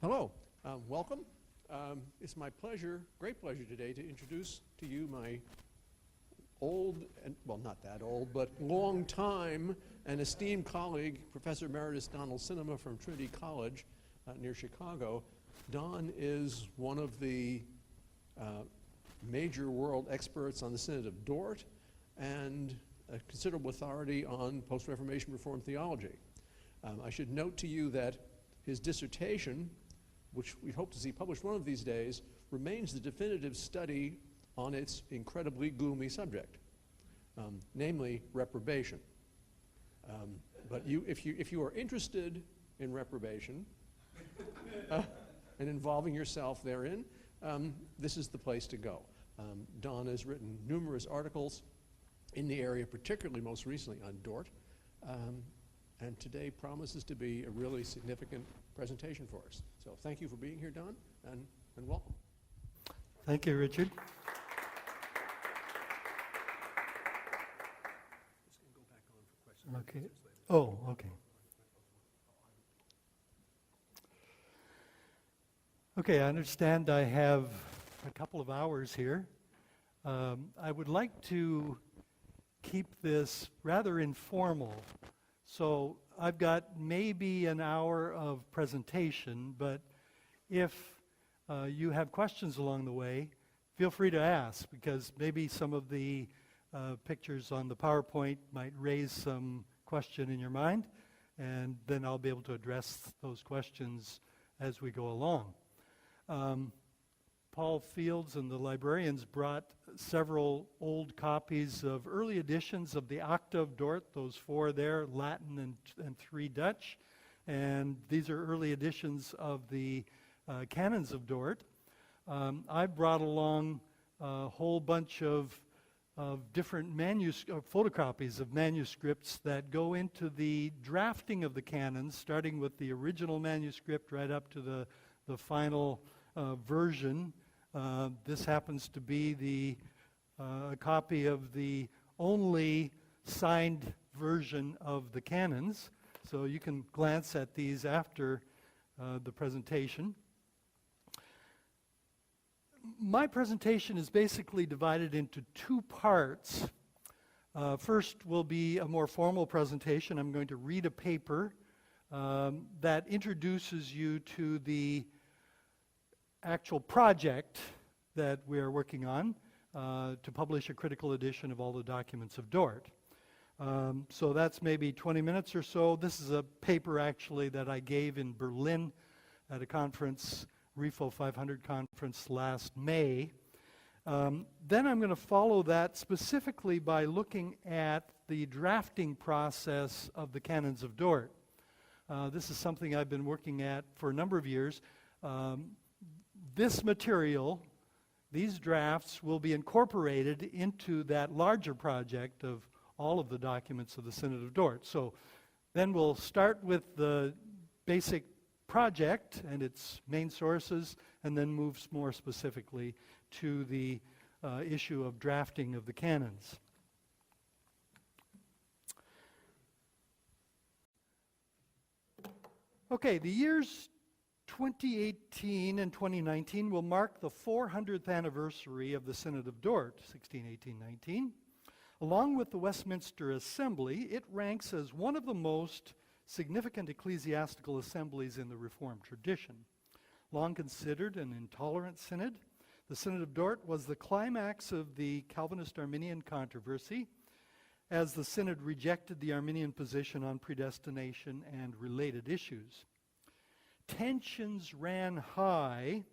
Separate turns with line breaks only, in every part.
Hello, welcome. It's my pleasure, great pleasure today to introduce to you my old, and well, not that old, but long time and esteemed colleague, Professor Emeritus Donald Cinema from Trinity College near Chicago. Don is one of the major world experts on the Synod of Dordt and a considerable authority on post-Reformation Reformed theology. I should note to you that his dissertation, which we hope to see published one of these days, remains the definitive study on its incredibly gloomy subject, namely reprobation. But if you are interested in reprobation and involving yourself therein, this is the place to go. Don has written numerous articles in the area, particularly most recently on Dordt, and today promises to be a really significant presentation for us. So thank you for being here, Don, and welcome.
Thank you, Richard. Okay. Oh, okay. Okay, I understand I have a couple of hours here. I would like to keep this rather informal. So I've got maybe an hour of presentation, but if you have questions along the way, feel free to ask, because maybe some of the pictures on the PowerPoint might raise some question in your mind, and then I'll be able to address those questions as we go along. Paul Fields and the librarians brought several old copies of early editions of the Acta of Dordt, those four there, Latin and three Dutch. And these are early editions of the canons of Dordt. I brought along a whole bunch of different photocopies of manuscripts that go into the drafting of the canons, starting with the original manuscript right up to the final version. This happens to be a copy of the only signed version of the canons, so you can glance at these after the presentation. My presentation is basically divided into two parts. First will be a more formal presentation. I'm going to read a paper that introduces you to the actual project that we are working on to publish a critical edition of all the documents of Dordt. So that's maybe 20 minutes or so. This is a paper actually that I gave in Berlin at a conference, REFO 500 conference last May. Then I'm going to follow that specifically by looking at the drafting process of the canons of Dordt. This is something I've been working at for a number of years. This material, these drafts, will be incorporated into that larger project of all of the documents of the Synod of Dordt. So then we'll start with the basic project and its main sources, and then move more specifically to the issue of drafting of the canons. Okay, the years 2018 and 2019 will mark the 400th anniversary of the Synod of Dordt, 1618-19. Along with the Westminster Assembly, it ranks as one of the most significant ecclesiastical assemblies in the Reformed tradition. Long considered an intolerant synod, the Synod of Dordt was the climax of the Calvinist-Arminian controversy, as the Synod rejected the Arminian position on predestination and related issues. Tensions ran high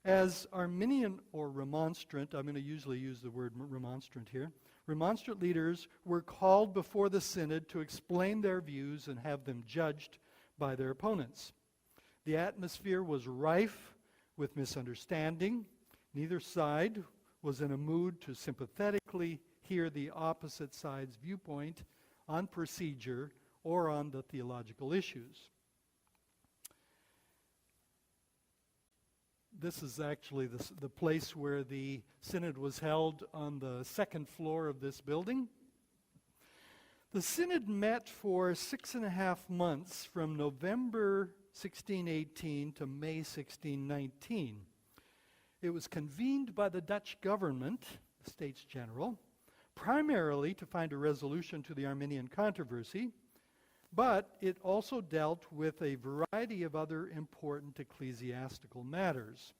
as Arminian or Remonstrant, I'm going to usually use the word Remonstrant here, Remonstrant leaders were called before the Synod to explain their views and have them judged by their opponents. The atmosphere was rife with misunderstanding. Neither side was in a mood to sympathetically hear the opposite side's viewpoint on procedure or on the theological issues. This is actually the place where the Synod was held, on the second floor of this building. The Synod met for 6.5 months from November 1618 to May 1619. It was convened by the Dutch government, the States General, primarily to find a resolution to the Arminian controversy, but it also dealt with a variety of other important ecclesiastical matters.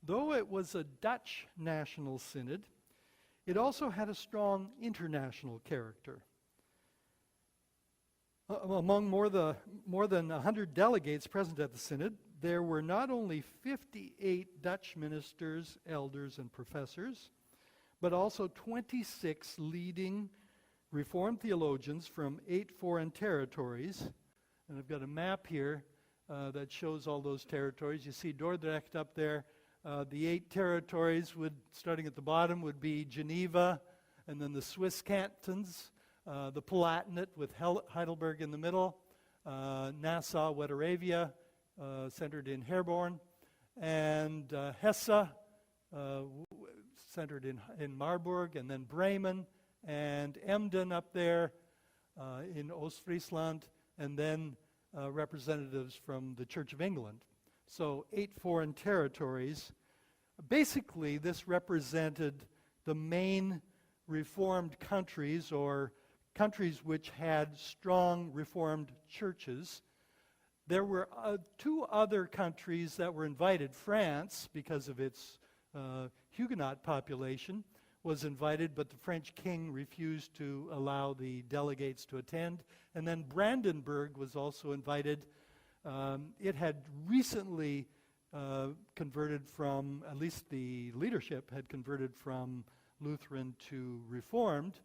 Though it was a Dutch national synod, it also had a strong international character. Among more than 100 delegates present at the synod, there were not only 58 Dutch ministers, elders, and professors, but also 26 leading Reformed theologians from 8 foreign territories. And I've got a map here that shows all those territories. You see Dordrecht up there. The 8 territories, starting at the bottom, would be Geneva, and then the Swiss cantons, the Palatinate with Heidelberg in the middle, Nassau, Wetteravia, centered in Herborn, and Hesse, centered in Marburg, and then Bremen, and Emden up there in Ostfriesland, and then representatives from the Church of England. So 8 foreign territories. Basically, this represented the main Reformed countries, or countries which had strong Reformed churches. There were 2 other countries that were invited. France, because of its Huguenot population, was invited, but the French king refused to allow the delegates to attend. And then Brandenburg was also invited. It had recently converted from, at least the leadership had converted from Lutheran to Reformed,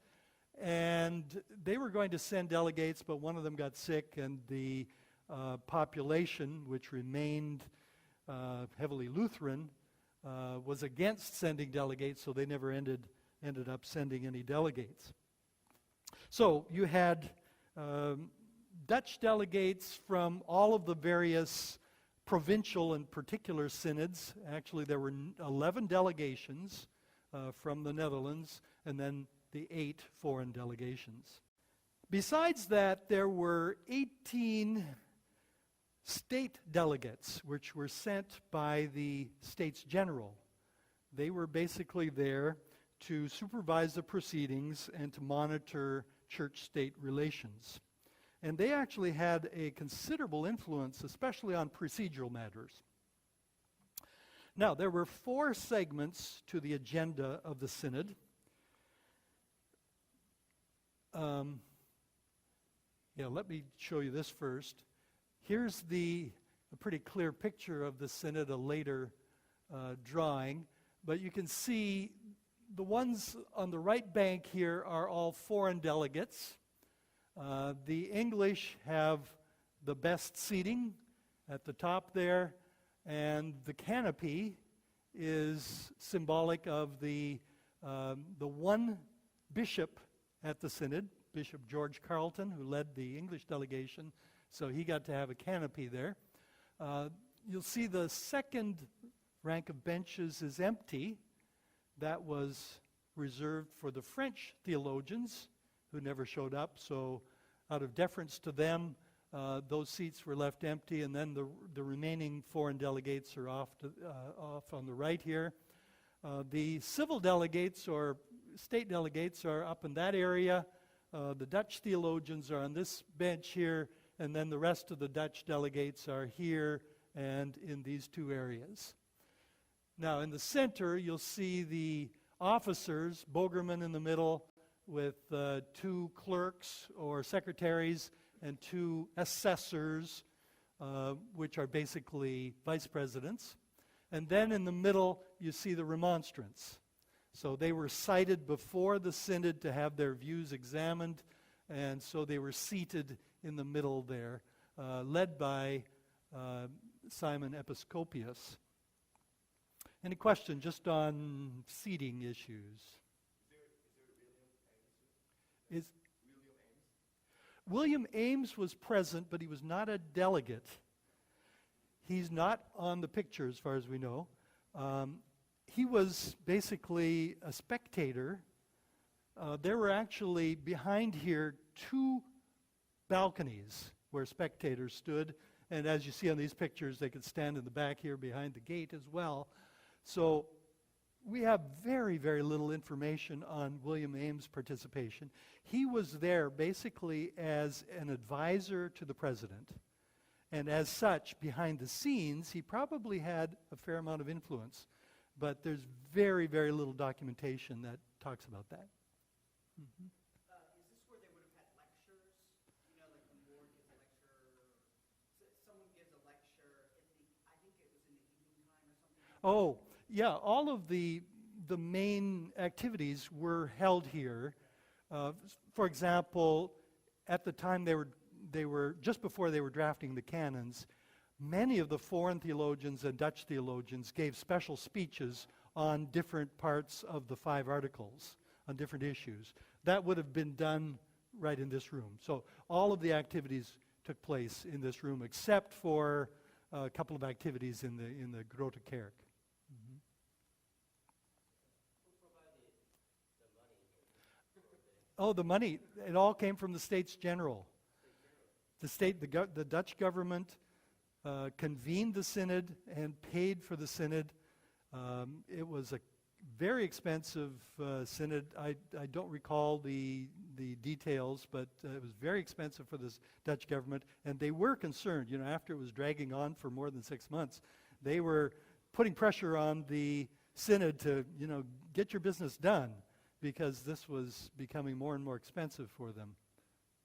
and they were going to send delegates, but one of them got sick, and the population, which remained heavily Lutheran, was against sending delegates, so they never ended up sending any delegates. So you had Dutch delegates from all of the various provincial and particular synods. Actually, there were 11 delegations from the Netherlands, and then the 8 foreign delegations. Besides that, there were 18 state delegates, which were sent by the States General. They were basically there to supervise the proceedings and to monitor church-state relations. And they actually had a considerable influence, especially on procedural matters. Now, there were 4 segments to the agenda of the synod. Let me show you this first. Here's a pretty clear picture of the synod, a later drawing. But you can see the ones on the right bank here are all foreign delegates. The English have the best seating at the top there, and the canopy is symbolic of the one bishop at the synod, Bishop George Carleton, who led the English delegation, so he got to have a canopy there. You'll see the second rank of benches is empty. That was reserved for the French theologians who never showed up, so out of deference to them, those seats were left empty, and then the remaining foreign delegates are off on the right here. The civil delegates or state delegates are up in that area. The Dutch theologians are on this bench here, and then the rest of the Dutch delegates are here and in these 2 areas. Now, in the center, you'll see the officers, Bogerman in the middle, with 2 clerks or secretaries and 2 assessors, which are basically vice presidents. And then in the middle, you see the remonstrants. So they were cited before the synod to have their views examined, and so they were seated in the middle there, led by Simon Episcopius. Any question just on seating issues? William Ames was present, but he was not a delegate. He's not on the picture as far as we know. He was basically a spectator there were actually behind here 2 balconies where spectators stood. And as you see on these pictures, they could stand in the back here behind the gate as well. So we have very, very little information on William Ames' participation. He was there basically as an advisor to the president. And as such, behind the scenes, he probably had a fair amount of influence. But there's very, very little documentation that talks about that. Mm-hmm.
Is this where they would have had lectures? You know, like when Ward gives a lecture, someone gives a lecture, I think it was in the evening time or something?
Oh, yeah, all of the main activities were held here. For example, at the time they were just before they were drafting the canons, many of the foreign theologians and Dutch theologians gave special speeches on different parts of the 5 articles, on different issues. That would have been done right in this room. So all of the activities took place in this room, except for a couple of activities in the Grote Kerk. Mm-hmm. Oh, the money, it all came from the States General. The Dutch government convened the synod and paid for the synod. It was a very expensive synod. I don't recall the details, but it was very expensive for the Dutch government, and they were concerned. You know, after it was dragging on for more than 6 months, they were putting pressure on the synod to, you know, get your business done, because this was becoming more and more expensive for them.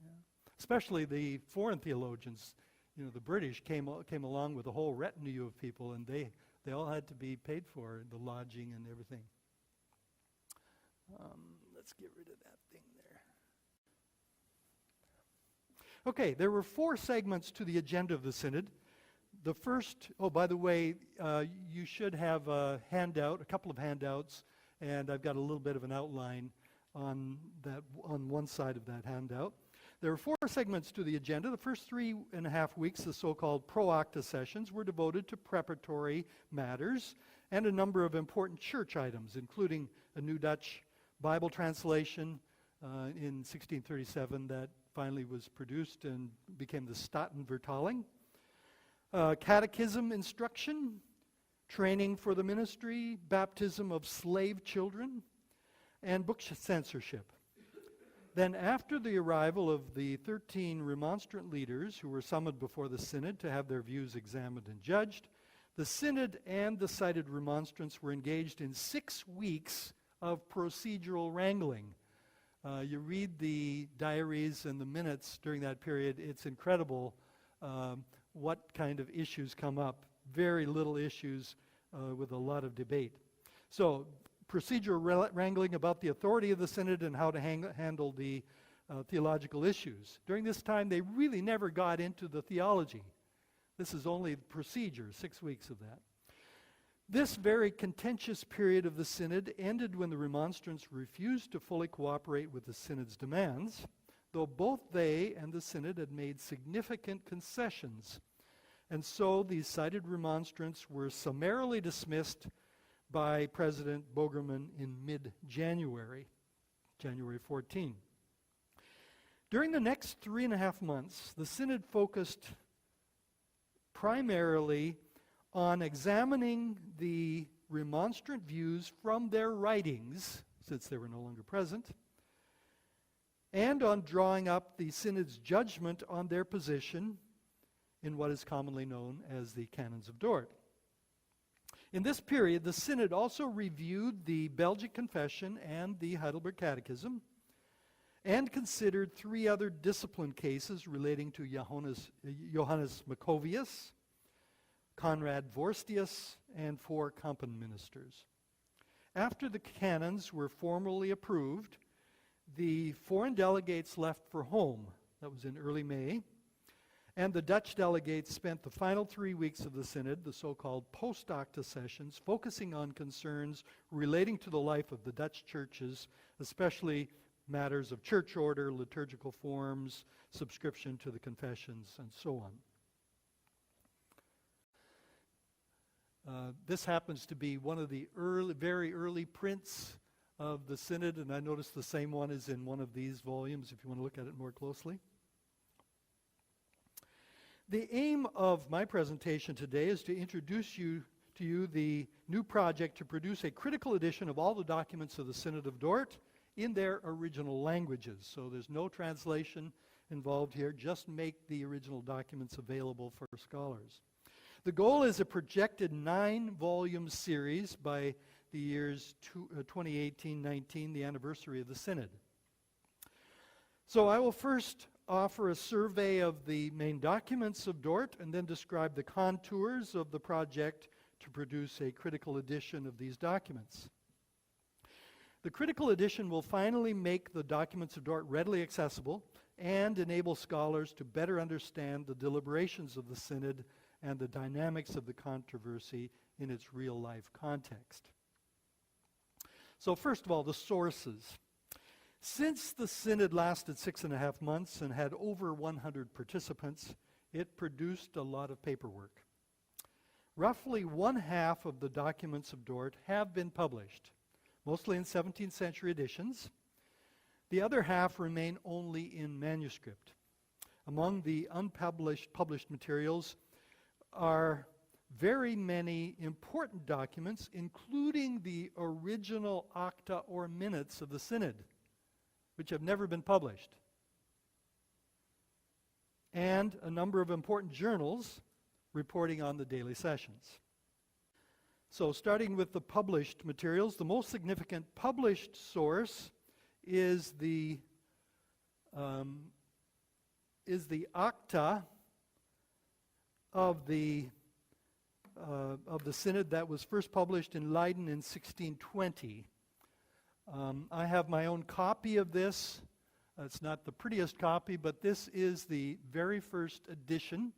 Yeah. Especially the foreign theologians. You know, the British came along with a whole retinue of people, and they all had to be paid for, the lodging and everything. Let's get rid of that thing there. Okay, there were 4 segments to the agenda of the synod. The first, oh, by the way, you should have a handout, a couple of handouts, and I've got a little bit of an outline on one side of that handout. There were 4 segments to the agenda. The first 3.5 weeks, the so-called pro acta sessions, were devoted to preparatory matters and a number of important church items, including a new Dutch Bible translation in 1637 that finally was produced and became the Statenvertaling, catechism instruction, training for the ministry, baptism of slave children, and book censorship. Then after the arrival of the 13 remonstrant leaders who were summoned before the synod to have their views examined and judged, the synod and the cited remonstrants were engaged in 6 weeks of procedural wrangling. You read the diaries and the minutes during that period, it's incredible what kind of issues come up. Very little issues with a lot of debate. So, procedural wrangling about the authority of the synod and how to handle the theological issues. During this time, they really never got into the theology. This is only procedure, 6 weeks of that. This very contentious period of the synod ended when the remonstrants refused to fully cooperate with the synod's demands, though both they and the synod had made significant concessions. And so these cited remonstrants were summarily dismissed by President Bogerman in mid-January, January 14. During the next 3.5 months, the synod focused primarily on examining the remonstrant views from their writings, since they were no longer present, and on drawing up the synod's judgment on their position in what is commonly known as the Canons of Dordt. In this period, the synod also reviewed the Belgic Confession and the Heidelberg Catechism, and considered 3 other discipline cases relating to Johannes Maccovius, Conrad Vorstius, and 4 Kampen ministers. After the canons were formally approved, the foreign delegates left for home. That was in early May. And the Dutch delegates spent the final 3 weeks of the synod, the so-called post-acta sessions, focusing on concerns relating to the life of the Dutch churches, especially matters of church order, liturgical forms, subscription to the confessions, and so on. This happens to be one of the very early prints of the Synod, and I noticed the same one is in one of these volumes if you want to look at it more closely. The aim of my presentation today is to introduce to you the new project to produce a critical edition of all the documents of the Synod of Dordt in their original languages. So there's no translation involved here, just make the original documents available for scholars. The goal is a projected 9-volume series by the years 2018-19, the anniversary of the Synod. So I will first offer a survey of the main documents of Dordt and then describe the contours of the project to produce a critical edition of these documents. The critical edition will finally make the documents of Dordt readily accessible and enable scholars to better understand the deliberations of the Synod and the dynamics of the controversy in its real-life context. So first of all, the sources. Since the Synod lasted 6.5 months and had over 100 participants, it produced a lot of paperwork. Roughly 1/2 of the documents of Dordt have been published, mostly in 17th century editions. The other half remain only in manuscript. Among the published materials are very many important documents, including the original acta or minutes of the Synod, which have never been published, and a number of important journals reporting on the daily sessions. So starting with the published materials, the most significant published source is the acta of the Synod that was first published in Leiden in 1620. I have my own copy of this. It's not the prettiest copy, but this is the very first edition.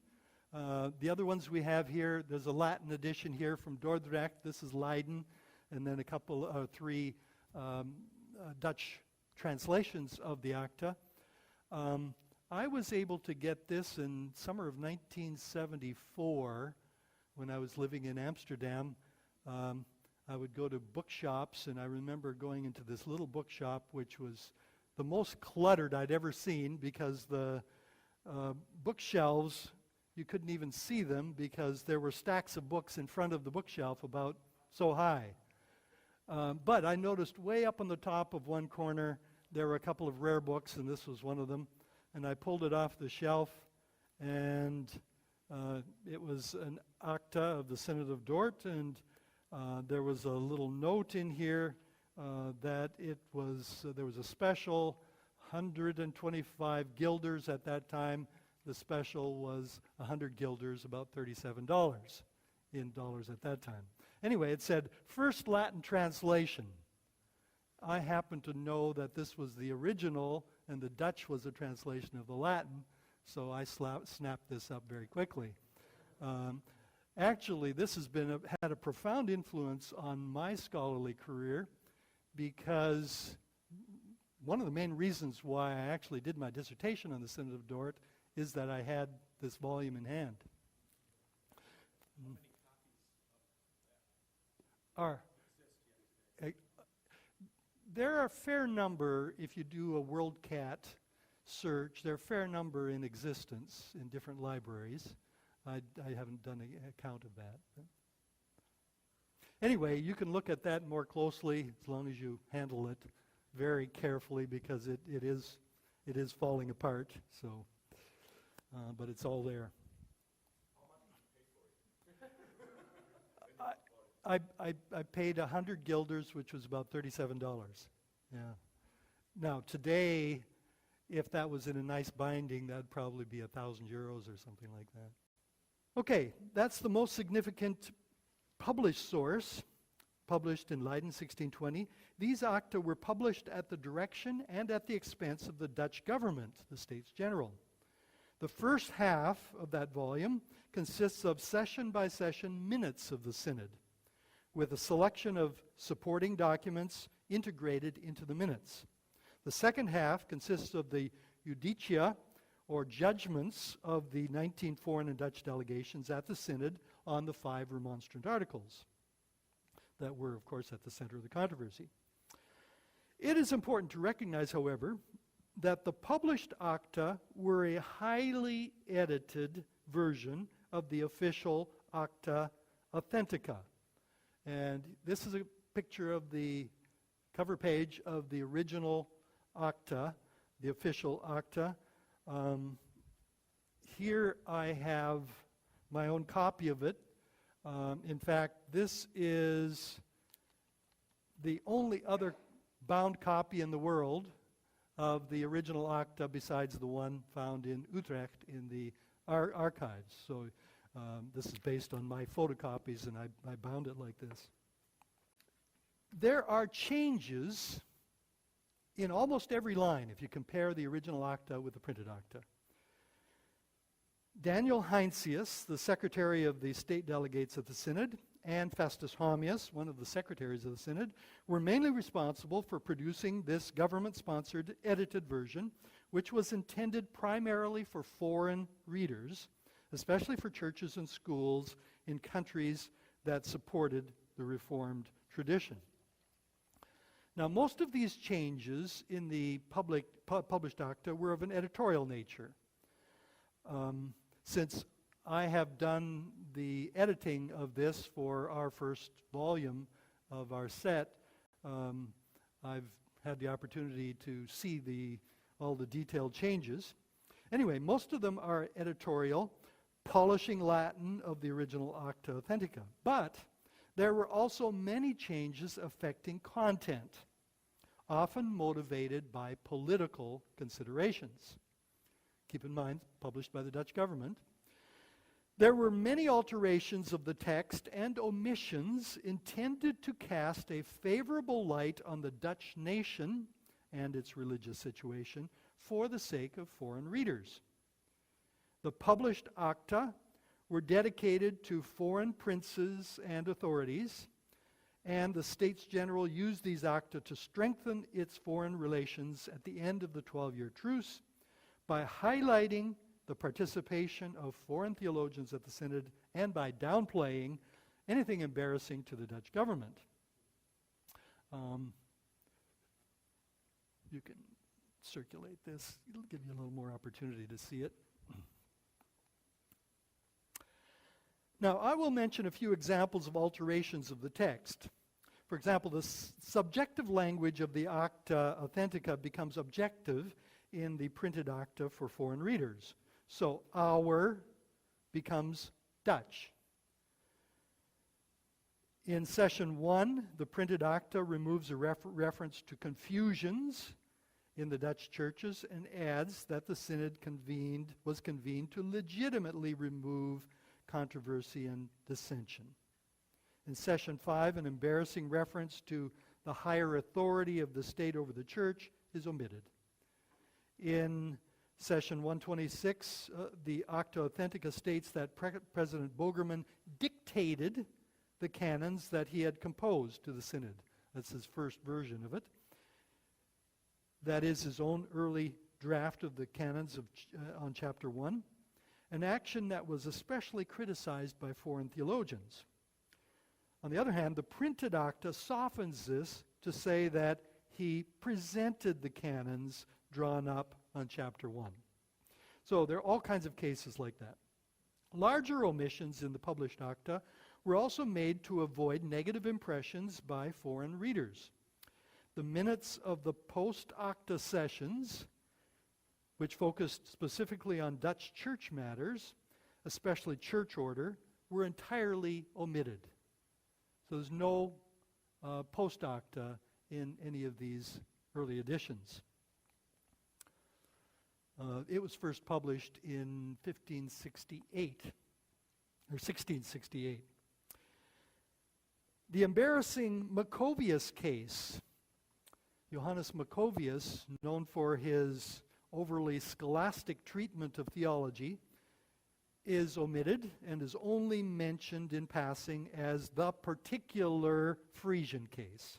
The other ones we have here, there's a Latin edition here from Dordrecht. This is Leiden, and then three Dutch translations of the acta. I was able to get this in summer of 1974 when I was living in Amsterdam. I would go to bookshops, and I remember going into this little bookshop, which was the most cluttered I'd ever seen, because the bookshelves, you couldn't even see them because there were stacks of books in front of the bookshelf about so high. But I noticed way up on the top of one corner, there were a couple of rare books, and this was one of them. And I pulled it off the shelf, and it was an acta of the Synod of Dordt, and there was a little note in here that there was a special 125 guilders at that time. The special was 100 guilders, about $37 in dollars at that time. Anyway, it said, first Latin translation. I happen to know that this was the original, and the Dutch was a translation of the Latin, so I snapped this up very quickly. Actually, this has had a profound influence on my scholarly career, because one of the main reasons why I actually did my dissertation on the Synod of Dordt is that I had this volume in hand.
How many copies of that
There are a fair number, if you do a WorldCat search, there are a fair number in existence in different libraries. I haven't done a count of that. Anyway, you can look at that more closely as long as you handle it very carefully, because it is falling apart. So, but it's all there. I paid 100 guilders, which was about $37. Yeah. Now today, if that was in a nice binding, that'd probably be 1,000 euros or something like that. Okay, that's the most significant published source, published in Leiden, 1620. These acta were published at the direction and at the expense of the Dutch government, the States General. The first half of that volume consists of session-by-session minutes of the Synod, with a selection of supporting documents integrated into the minutes. The second half consists of the judicia, or judgments, of the 19 foreign and Dutch delegations at the Synod on the 5 remonstrant articles that were, of course, at the center of the controversy. It is important to recognize, however, that the published acta were a highly edited version of the official Acta Authentica. And this is a picture of the cover page of the original acta, the official acta. Here I have my own copy of it. In fact, this is the only other bound copy in the world of the original acta besides the one found in Utrecht in the archives. So this is based on my photocopies, and I bound it like this. There are changes in almost every line if you compare the original acta with the printed acta. Daniel Heinsius, the secretary of the state delegates of the Synod, and Festus Homius, one of the secretaries of the Synod, were mainly responsible for producing this government-sponsored edited version, which was intended primarily for foreign readers, especially for churches and schools in countries that supported the Reformed tradition. Now, most of these changes in the published acta were of an editorial nature. Since I have done the editing of this for our first volume of our set, I've had the opportunity to see all the detailed changes. Anyway, most of them are editorial, polishing Latin of the original Acta Authentica. But there were also many changes affecting content, often motivated by political considerations. Keep in mind, published by the Dutch government. There were many alterations of the text and omissions intended to cast a favorable light on the Dutch nation and its religious situation for the sake of foreign readers. The published acta were dedicated to foreign princes and authorities, and the States General used these acta to strengthen its foreign relations at the end of the 12-year truce by highlighting the participation of foreign theologians at the Synod and by downplaying anything embarrassing to the Dutch government. You can circulate this. It'll give you a little more opportunity to see it. Now, I will mention a few examples of alterations of the text. For example, the subjective language of the Acta Authentica becomes objective in the printed acta for foreign readers. So, our becomes Dutch. In session 1, the printed acta removes a reference to confusions in the Dutch churches and adds that the Synod was convened to legitimately remove controversy and dissension. In session 5, an embarrassing reference to the higher authority of the state over the church is omitted. In session 126, the Acta Authentica states that President Bogerman dictated the canons that he had composed to the Synod. That's his first version of it. That is his own early draft of the canons on chapter 1, an action that was especially criticized by foreign theologians. On the other hand, the printed acta softens this to say that he presented the canons drawn up on chapter 1. So there are all kinds of cases like that. Larger omissions in the published acta were also made to avoid negative impressions by foreign readers. The minutes of the post-acta sessions, which focused specifically on Dutch church matters, especially church order, were entirely omitted. So there's no post-acta in any of these early editions. It was first published in 1568, or 1668. The embarrassing Maccovius case, Johannes Maccovius, known for his overly scholastic treatment of theology, is omitted and is only mentioned in passing as the particular Frisian case.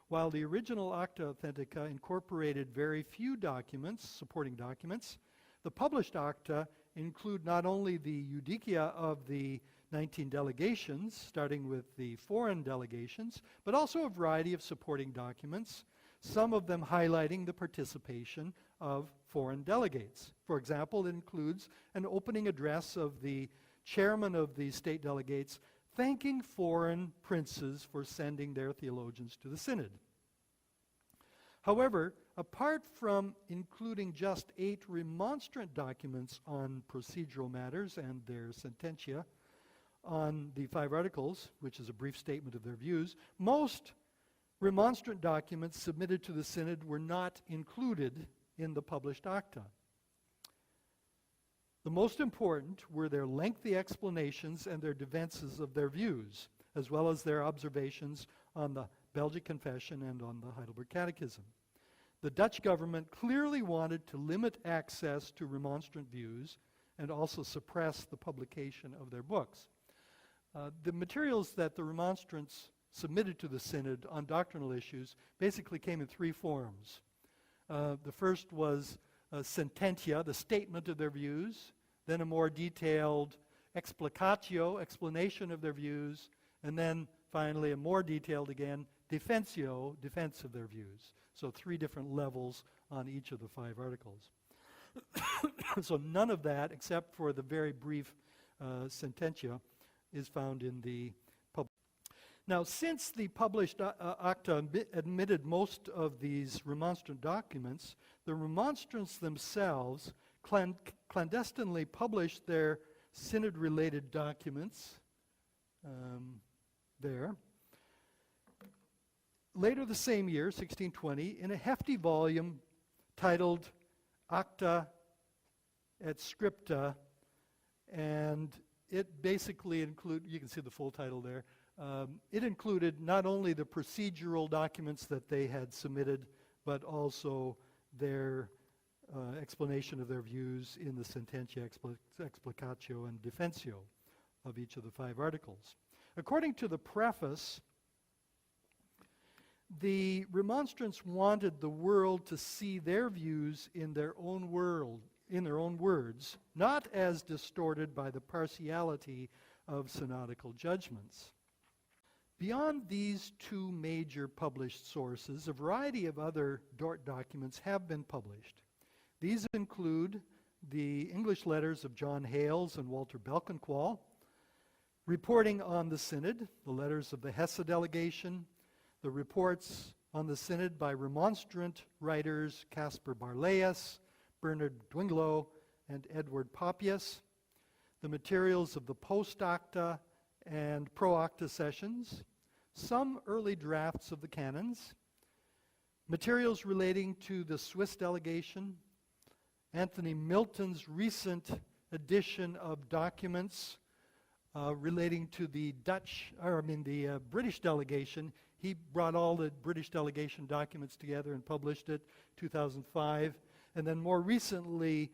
While the original Acta Authentica incorporated very few documents, supporting documents, the published acta include not only the judicia of the 19 delegations, starting with the foreign delegations, but also a variety of supporting documents, some of them highlighting the participation of foreign delegates. For example, it includes an opening address of the chairman of the state delegates thanking foreign princes for sending their theologians to the synod. However, apart from including just 8 remonstrant documents on procedural matters and their sententia on the 5 articles, which is a brief statement of their views, most remonstrant documents submitted to the synod were not included in the published acta. The most important were their lengthy explanations and their defenses of their views, as well as their observations on the Belgic Confession and on the Heidelberg Catechism. The Dutch government clearly wanted to limit access to remonstrant views and also suppress the publication of their books. The materials that the remonstrants submitted to the synod on doctrinal issues basically came in 3 forms. The first was sententia, the statement of their views, then a more detailed explicatio, explanation of their views, and then finally a more detailed again, defensio, defense of their views. So 3 different levels on each of the 5 articles. So none of that, except for the very brief sententia, is found in the public. Now, since the published acta admitted most of these remonstrant documents, the remonstrants themselves clandestinely published their synod-related documents there. Later the same year, 1620, in a hefty volume titled Acta et Scripta, and it basically included, you can see the full title there, it included not only the procedural documents that they had submitted, but also their explanation of their views in the sententia, explicatio, and defensio of each of the 5 articles. According to the preface, the remonstrants wanted the world to see their views in their own words, not as distorted by the partiality of synodical judgments. Beyond these 2 major published sources, a variety of other Dordt documents have been published. These include the English letters of John Hales and Walter Belkenqual, reporting on the synod, the letters of the Hesse delegation, the reports on the synod by remonstrant writers Caspar Barlaeus, Bernard Dwinglow, and Edward Papias, the materials of the post-acta and pro-acta sessions, some early drafts of the canons, materials relating to the Swiss delegation, Anthony Milton's recent edition of documents relating to the British delegation. He brought all the British delegation documents together and published it, 2005. And then more recently,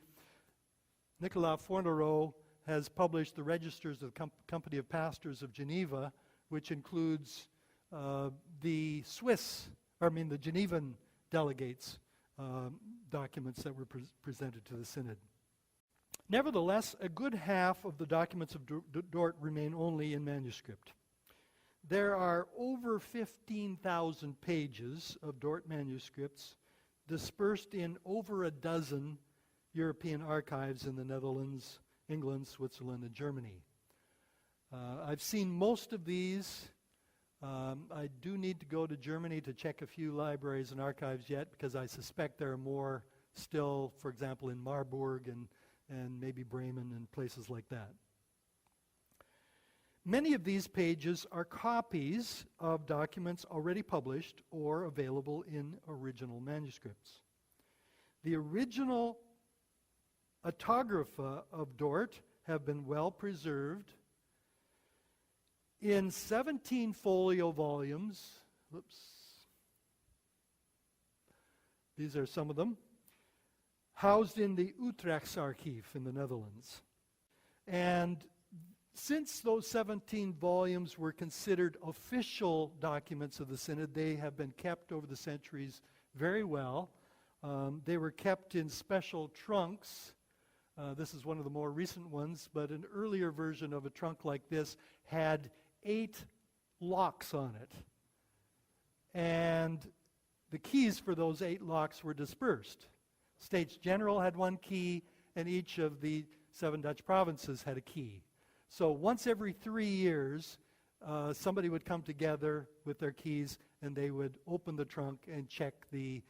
Nicolas Fornereau has published the Registers of the Company of Pastors of Geneva, which includes the Genevan delegates' documents that were presented to the Synod. Nevertheless, a good half of the documents of Dordt remain only in manuscript. There are over 15,000 pages of Dordt manuscripts dispersed in over a dozen European archives in the Netherlands, England, Switzerland, and Germany. I've seen most of these. I do need to go to Germany to check a few libraries and archives yet, because I suspect there are more still, for example, in Marburg and maybe Bremen and places like that. Many of these pages are copies of documents already published or available in original manuscripts. The original autographa of Dordt have been well preserved in 17 folio volumes. These are some of them, housed in the Utrechtsarchief in the Netherlands. And since those 17 volumes were considered official documents of the Synod, they have been kept over the centuries very well. They were kept in special trunks This is one of the more recent ones, but an earlier version of a trunk like this had 8 locks on it. And the keys for those 8 locks were dispersed. States General had 1 key, and each of the 7 Dutch provinces had a key. So once every 3 years, somebody would come together with their keys, and they would open the trunk and check the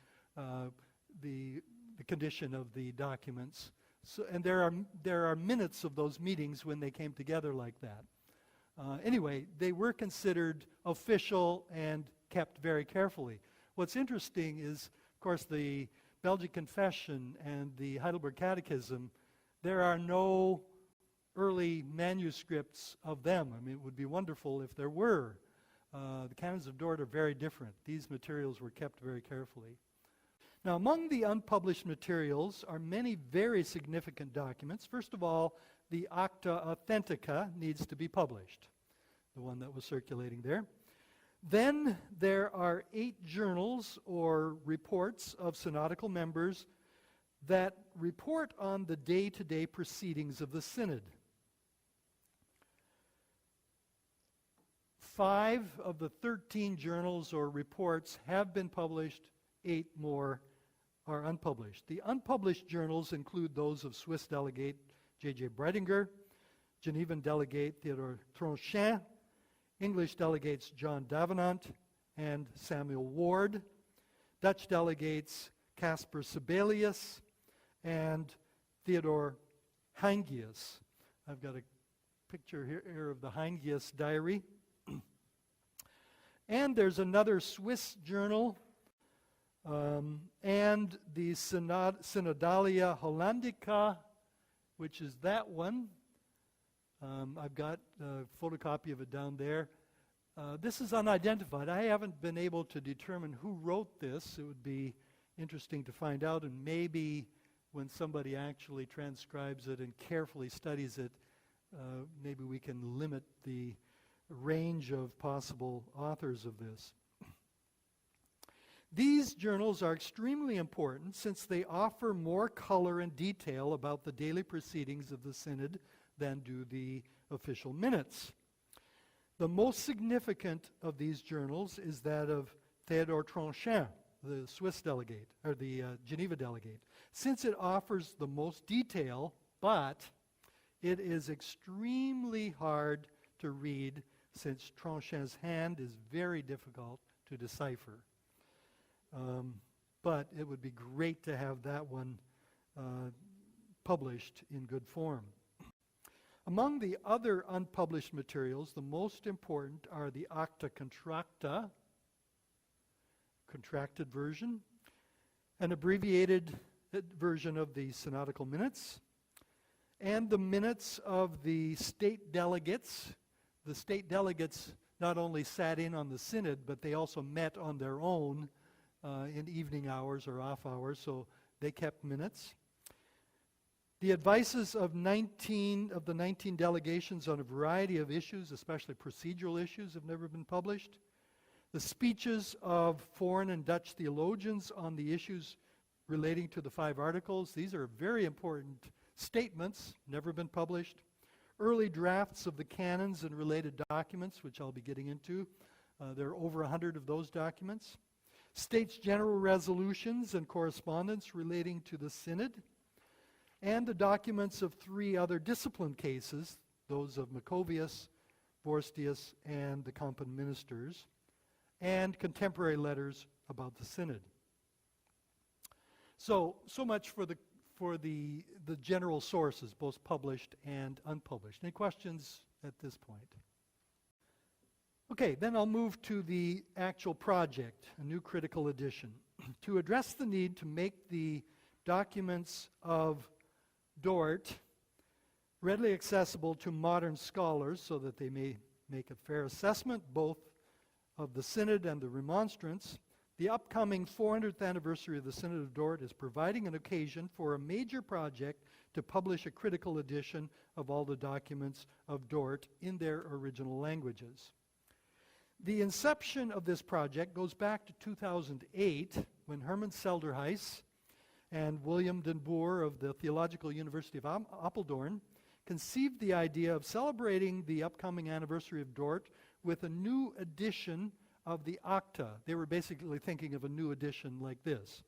condition of the documents. So, and there are minutes of those meetings when they came together like that. Anyway, they were considered official and kept very carefully. What's interesting is, of course, the Belgian Confession and the Heidelberg Catechism, there are no early manuscripts of them. I mean, it would be wonderful if there were. The canons of Dordt are very different. These materials were kept very carefully. Now, among the unpublished materials are many very significant documents. First of all, the Acta Authentica needs to be published, the one that was circulating there. Then there are 8 journals or reports of synodical members that report on the day-to-day proceedings of the synod. 5 of the 13 journals or reports have been published, 8 more are unpublished. The unpublished journals include those of Swiss delegate J.J. Breidinger, Genevan delegate Theodore Tronchin, English delegates John Davenant and Samuel Ward, Dutch delegates Caspar Sibelius and Theodore Heingius. I've got a picture here of the Heingius diary. And there's another Swiss journal, and the Synodalia Hollandica, which is that one. I've got a photocopy of it down there. This is unidentified. I haven't been able to determine who wrote this. It would be interesting to find out, and maybe when somebody actually transcribes it and carefully studies it, maybe we can limit the range of possible authors of this. These journals are extremely important since they offer more color and detail about the daily proceedings of the synod than do the official minutes. The most significant of these journals is that of Theodore Tronchin, the Swiss delegate, or the Geneva delegate, since it offers the most detail, but it is extremely hard to read since Tronchin's hand is very difficult to decipher. But it would be great to have that one published in good form. Among the other unpublished materials, the most important are the Acta Contracta, contracted version, an abbreviated version of the synodical minutes, and the minutes of the state delegates. The state delegates not only sat in on the synod, but they also met on their own in evening hours or off hours, so they kept minutes. The advices of 19 of the 19 delegations on a variety of issues, especially procedural issues, have never been published. The speeches of foreign and Dutch theologians on the issues relating to the 5 articles, these are very important statements, never been published. Early drafts of the canons and related documents, which I'll be getting into. There are over 100 of those documents. States General resolutions and correspondence relating to the synod. And the documents of 3 other discipline cases, those of Maccovius, Vorstius, and the Compan ministers, and contemporary letters about the synod. So much for the general sources, both published and unpublished. Any questions at this point? Okay, then I'll move to the actual project, a new critical edition. To address the need to make the documents of Dordt readily accessible to modern scholars so that they may make a fair assessment both of the Synod and the Remonstrance, the upcoming 400th anniversary of the Synod of Dordt is providing an occasion for a major project to publish a critical edition of all the documents of Dordt in their original languages. The inception of this project goes back to 2008 when Herman Selderhuis and William den Boer of the Theological University of Apeldoorn conceived the idea of celebrating the upcoming anniversary of Dordt with a new edition of the Acta. They were basically thinking of a new edition like this.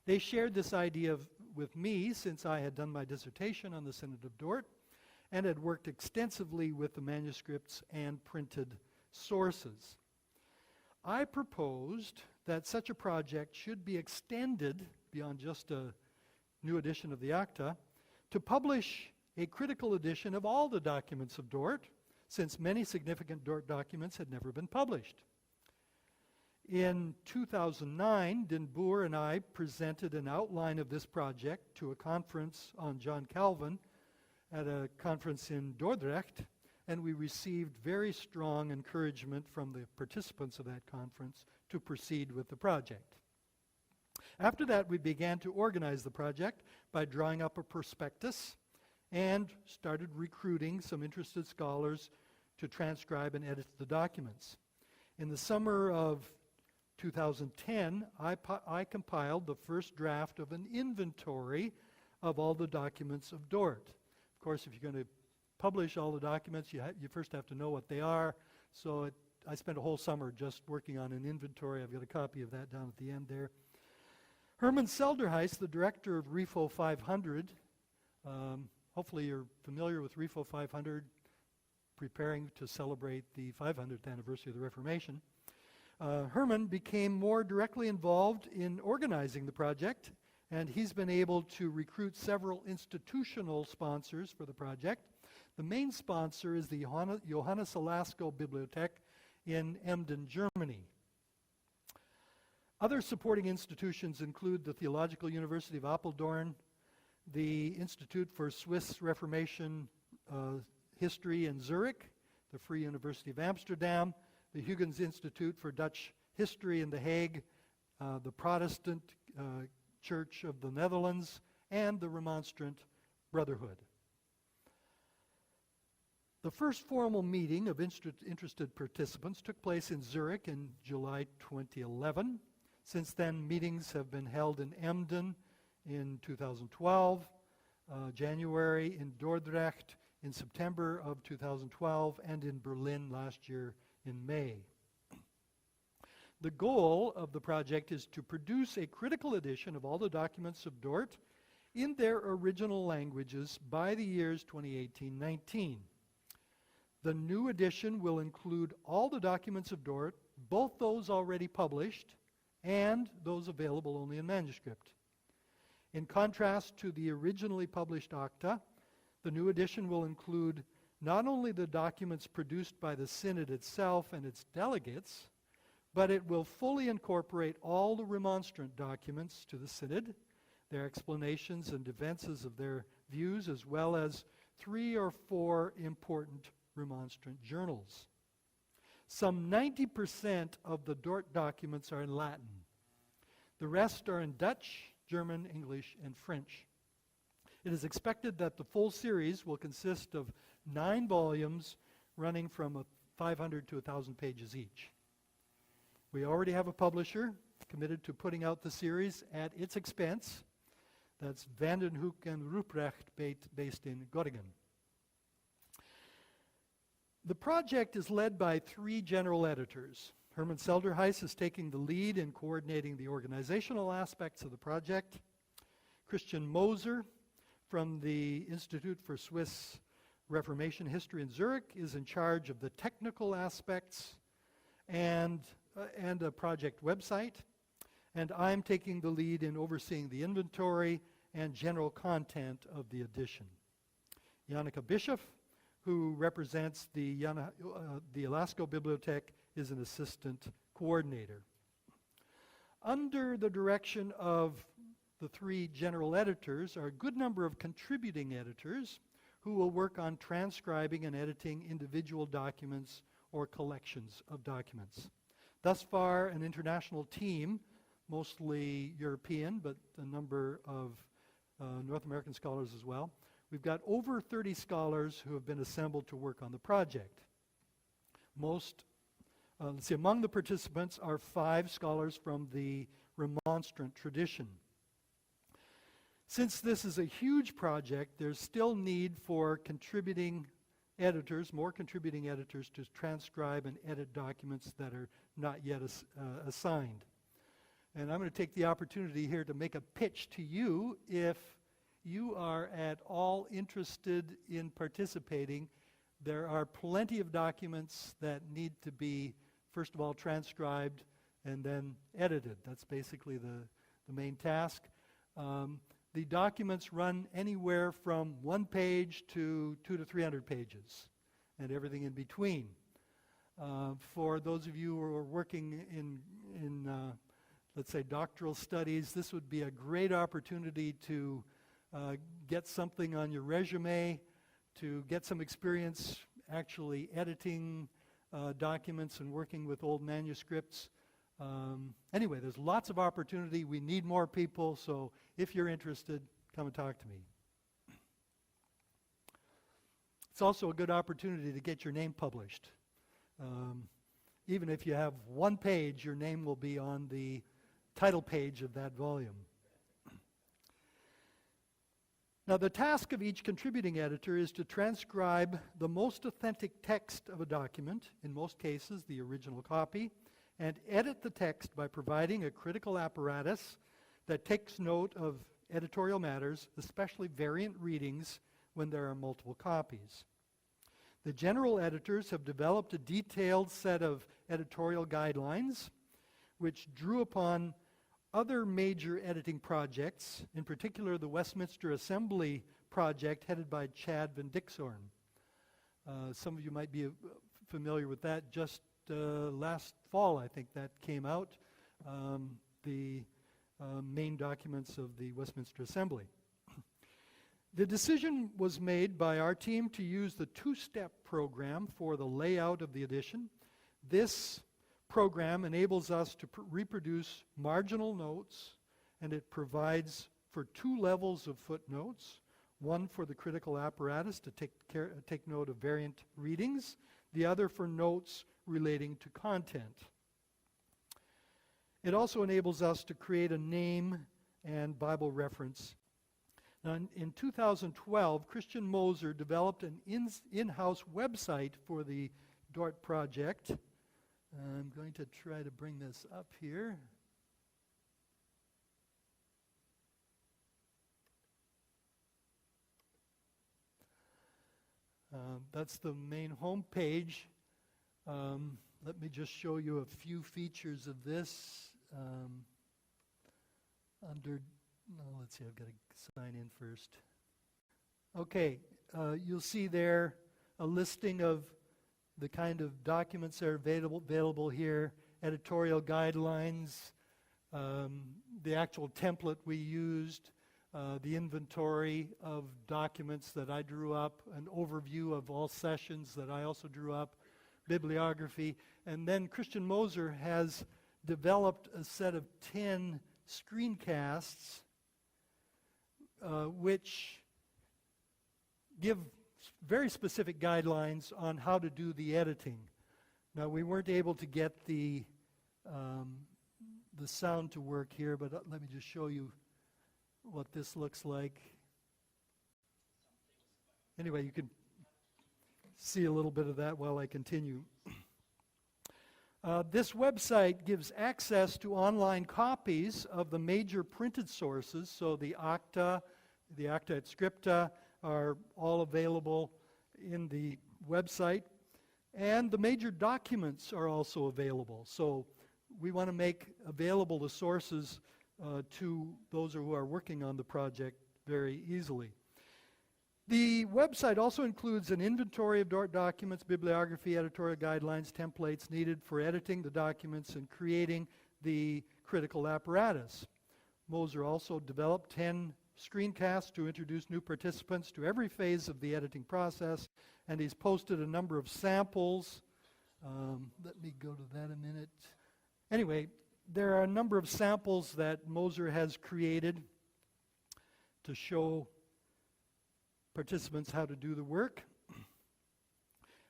They shared this idea with me since I had done my dissertation on the Synod of Dordt and had worked extensively with the manuscripts and printed sources. I proposed that such a project should be extended beyond just a new edition of the Acta to publish a critical edition of all the documents of Dordt, since many significant Dordt documents had never been published. In 2009, Den Boer and I presented an outline of this project to a conference on John Calvin at a conference in Dordrecht, and we received very strong encouragement from the participants of that conference to proceed with the project. After that, we began to organize the project by drawing up a prospectus and started recruiting some interested scholars to transcribe and edit the documents. In the summer of 2010, I compiled the first draft of an inventory of all the documents of Dordt. Of course, if you're going to publish all the documents, you first have to know what they are. So I spent a whole summer just working on an inventory. I've got a copy of that down at the end there. Herman Selderhuis, the director of Refo 500, hopefully you're familiar with Refo 500, preparing to celebrate the 500th anniversary of the Reformation. Herman became more directly involved in organizing the project, and he's been able to recruit several institutional sponsors for the project. The main sponsor is the Johannes Alasko Bibliothek in Emden, Germany. Other supporting institutions include the Theological University of Apeldoorn, the Institute for Swiss Reformation History in Zurich, the Free University of Amsterdam, the Huygens Institute for Dutch History in The Hague, the Protestant Church of the Netherlands, and the Remonstrant Brotherhood. The first formal meeting of interested participants took place in Zurich in July 2011. Since then, meetings have been held in Emden in 2012, January in Dordrecht in September of 2012, and in Berlin last year in May. The goal of the project is to produce a critical edition of all the documents of Dordt in their original languages by the years 2018-19. The new edition will include all the documents of Dordt, both those already published and those available only in manuscript. In contrast to the originally published Acta, the new edition will include not only the documents produced by the Synod itself and its delegates, but it will fully incorporate all the remonstrant documents to the Synod, their explanations and defenses of their views, as well as 3 or 4 important remonstrant journals. Some 90% of the Dordt documents are in Latin. The rest are in Dutch, German, English, and French. It is expected that the full series will consist of 9 volumes running from 500 to 1,000 pages each. We already have a publisher committed to putting out the series at its expense. That's Vandenhoek and Ruprecht, based in Göttingen. The project is led by 3 general editors. Herman Selderhuis is taking the lead in coordinating the organizational aspects of the project. Christian Moser from the Institute for Swiss Reformation History in Zurich is in charge of the technical aspects and a project website. And I'm taking the lead in overseeing the inventory and general content of the edition. Janneke Bischoff, who represents the Alasko Bibliothek, is an assistant coordinator. Under the direction of the 3 general editors are a good number of contributing editors who will work on transcribing and editing individual documents or collections of documents. Thus far, an international team, mostly European, but a number of North American scholars as well. We've got over 30 scholars who have been assembled to work on the project. Among the participants are 5 scholars from the Remonstrant tradition. Since this is a huge project, there's still need for contributing editors, more contributing editors, to transcribe and edit documents that are not yet assigned. And I'm going to take the opportunity here to make a pitch to you. If you are at all interested in participating, there are plenty of documents that need to be, first of all, transcribed and then edited. That's basically the main task. The documents run anywhere from 1 page to 200 to 300 pages and everything in between. For those of you who are working in let's say, doctoral studies, this would be a great opportunity to get something on your resume, to get some experience actually editing documents and working with old manuscripts. Anyway, there's lots of opportunity. We need more people, so if you're interested, come and talk to me. It's also a good opportunity to get your name published. Even if you have 1 page, your name will be on the title page of that volume. Now, the task of each contributing editor is to transcribe the most authentic text of a document, in most cases the original copy, and edit the text by providing a critical apparatus that takes note of editorial matters, especially variant readings when there are multiple copies. The general editors have developed a detailed set of editorial guidelines which drew upon other major editing projects, in particular the Westminster Assembly project headed by Chad Van Dixhoorn. Some of you might be familiar with that. Just last fall, I think that came out, the main documents of the Westminster Assembly. The decision was made by our team to use the 2-step program for the layout of the edition. This program enables us to reproduce marginal notes, and it provides for 2 levels of footnotes, one for the critical apparatus to take note of variant readings, the other for notes relating to content. It also enables us to create a name and Bible reference. Now, in 2012, Christian Moser developed an in-house website for the Dordt project. I'm going to try to bring this up here. That's the main home page. Let me just show you a few features of this. Let's see, I've got to sign in first. Okay, you'll see there a listing of the kind of documents that are available here, editorial guidelines, the actual template we used, the inventory of documents that I drew up, an overview of all sessions that I also drew up, bibliography, and then Christian Moser has developed a set of 10 screencasts which give very specific guidelines on how to do the editing. Now, we weren't able to get the sound to work here, but let me just show you what this looks like. Anyway, you can see a little bit of that while I continue. This website gives access to online copies of the major printed sources, so the Acta et Scripta are all available in the website, and the major documents are also available. So we want to make available the sources to those who are working on the project very easily. The website also includes an inventory of Dordt documents, bibliography, editorial guidelines, templates needed for editing the documents and creating the critical apparatus. Moser also developed 10 screencasts to introduce new participants to every phase of the editing process, and he's posted a number of samples. Let me go to that a minute. Anyway, there are a number of samples that Moser has created to show participants how to do the work.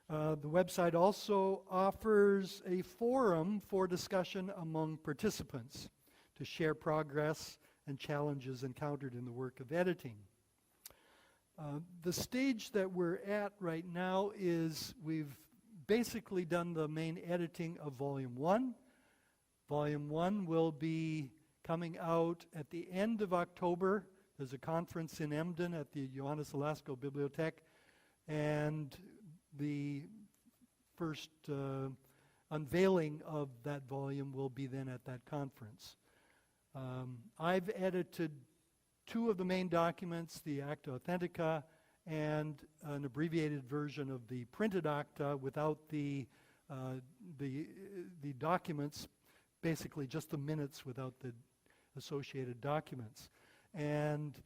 The website also offers a forum for discussion among participants to share progress and challenges encountered in the work of editing. The stage that we're at right now is we've basically done the main editing of Volume 1. Volume 1 will be coming out at the end of October. There's a conference in Emden at the Johannes Alasko Bibliothek, and the first unveiling of that volume will be then at that conference. I've edited two of the main documents, the Acta Authentica and an abbreviated version of the printed Acta without the documents, basically just the minutes without the associated documents. And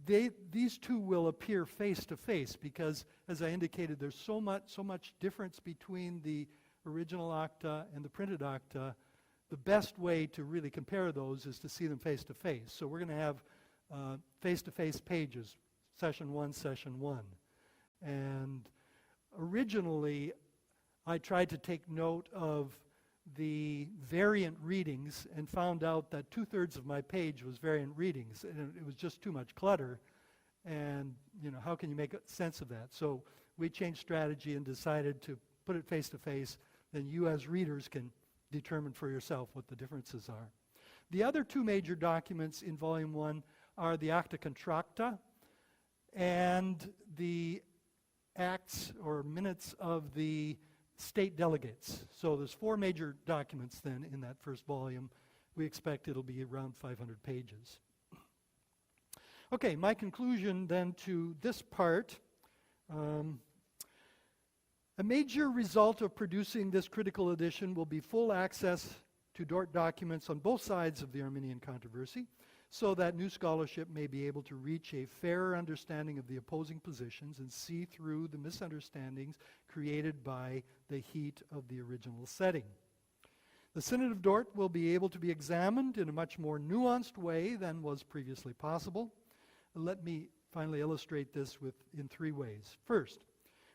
these two will appear face to face because, as I indicated, there's so much difference between the original Acta and the printed Acta. The best way to really compare those is to see them face to face. So we're going to have face-to-face pages, session 1, session 1. And originally, I tried to take note of the variant readings and found out that 2/3 of my page was variant readings, and it was just too much clutter. And, how can you make sense of that? So we changed strategy and decided to put it face-to-face. Then you as readers can determine for yourself what the differences are. The other two major documents in Volume 1 are the Acta Contracta and the acts or minutes of the state delegates. So there's 4 major documents then in that first volume. We expect it'll be around 500 pages. Okay, my conclusion then to this part. A major result of producing this critical edition will be full access to Dordt documents on both sides of the Arminian controversy, so that new scholarship may be able to reach a fairer understanding of the opposing positions and see through the misunderstandings created by the heat of the original setting. The Synod of Dordt will be able to be examined in a much more nuanced way than was previously possible. Let me finally illustrate this in 3 ways. First,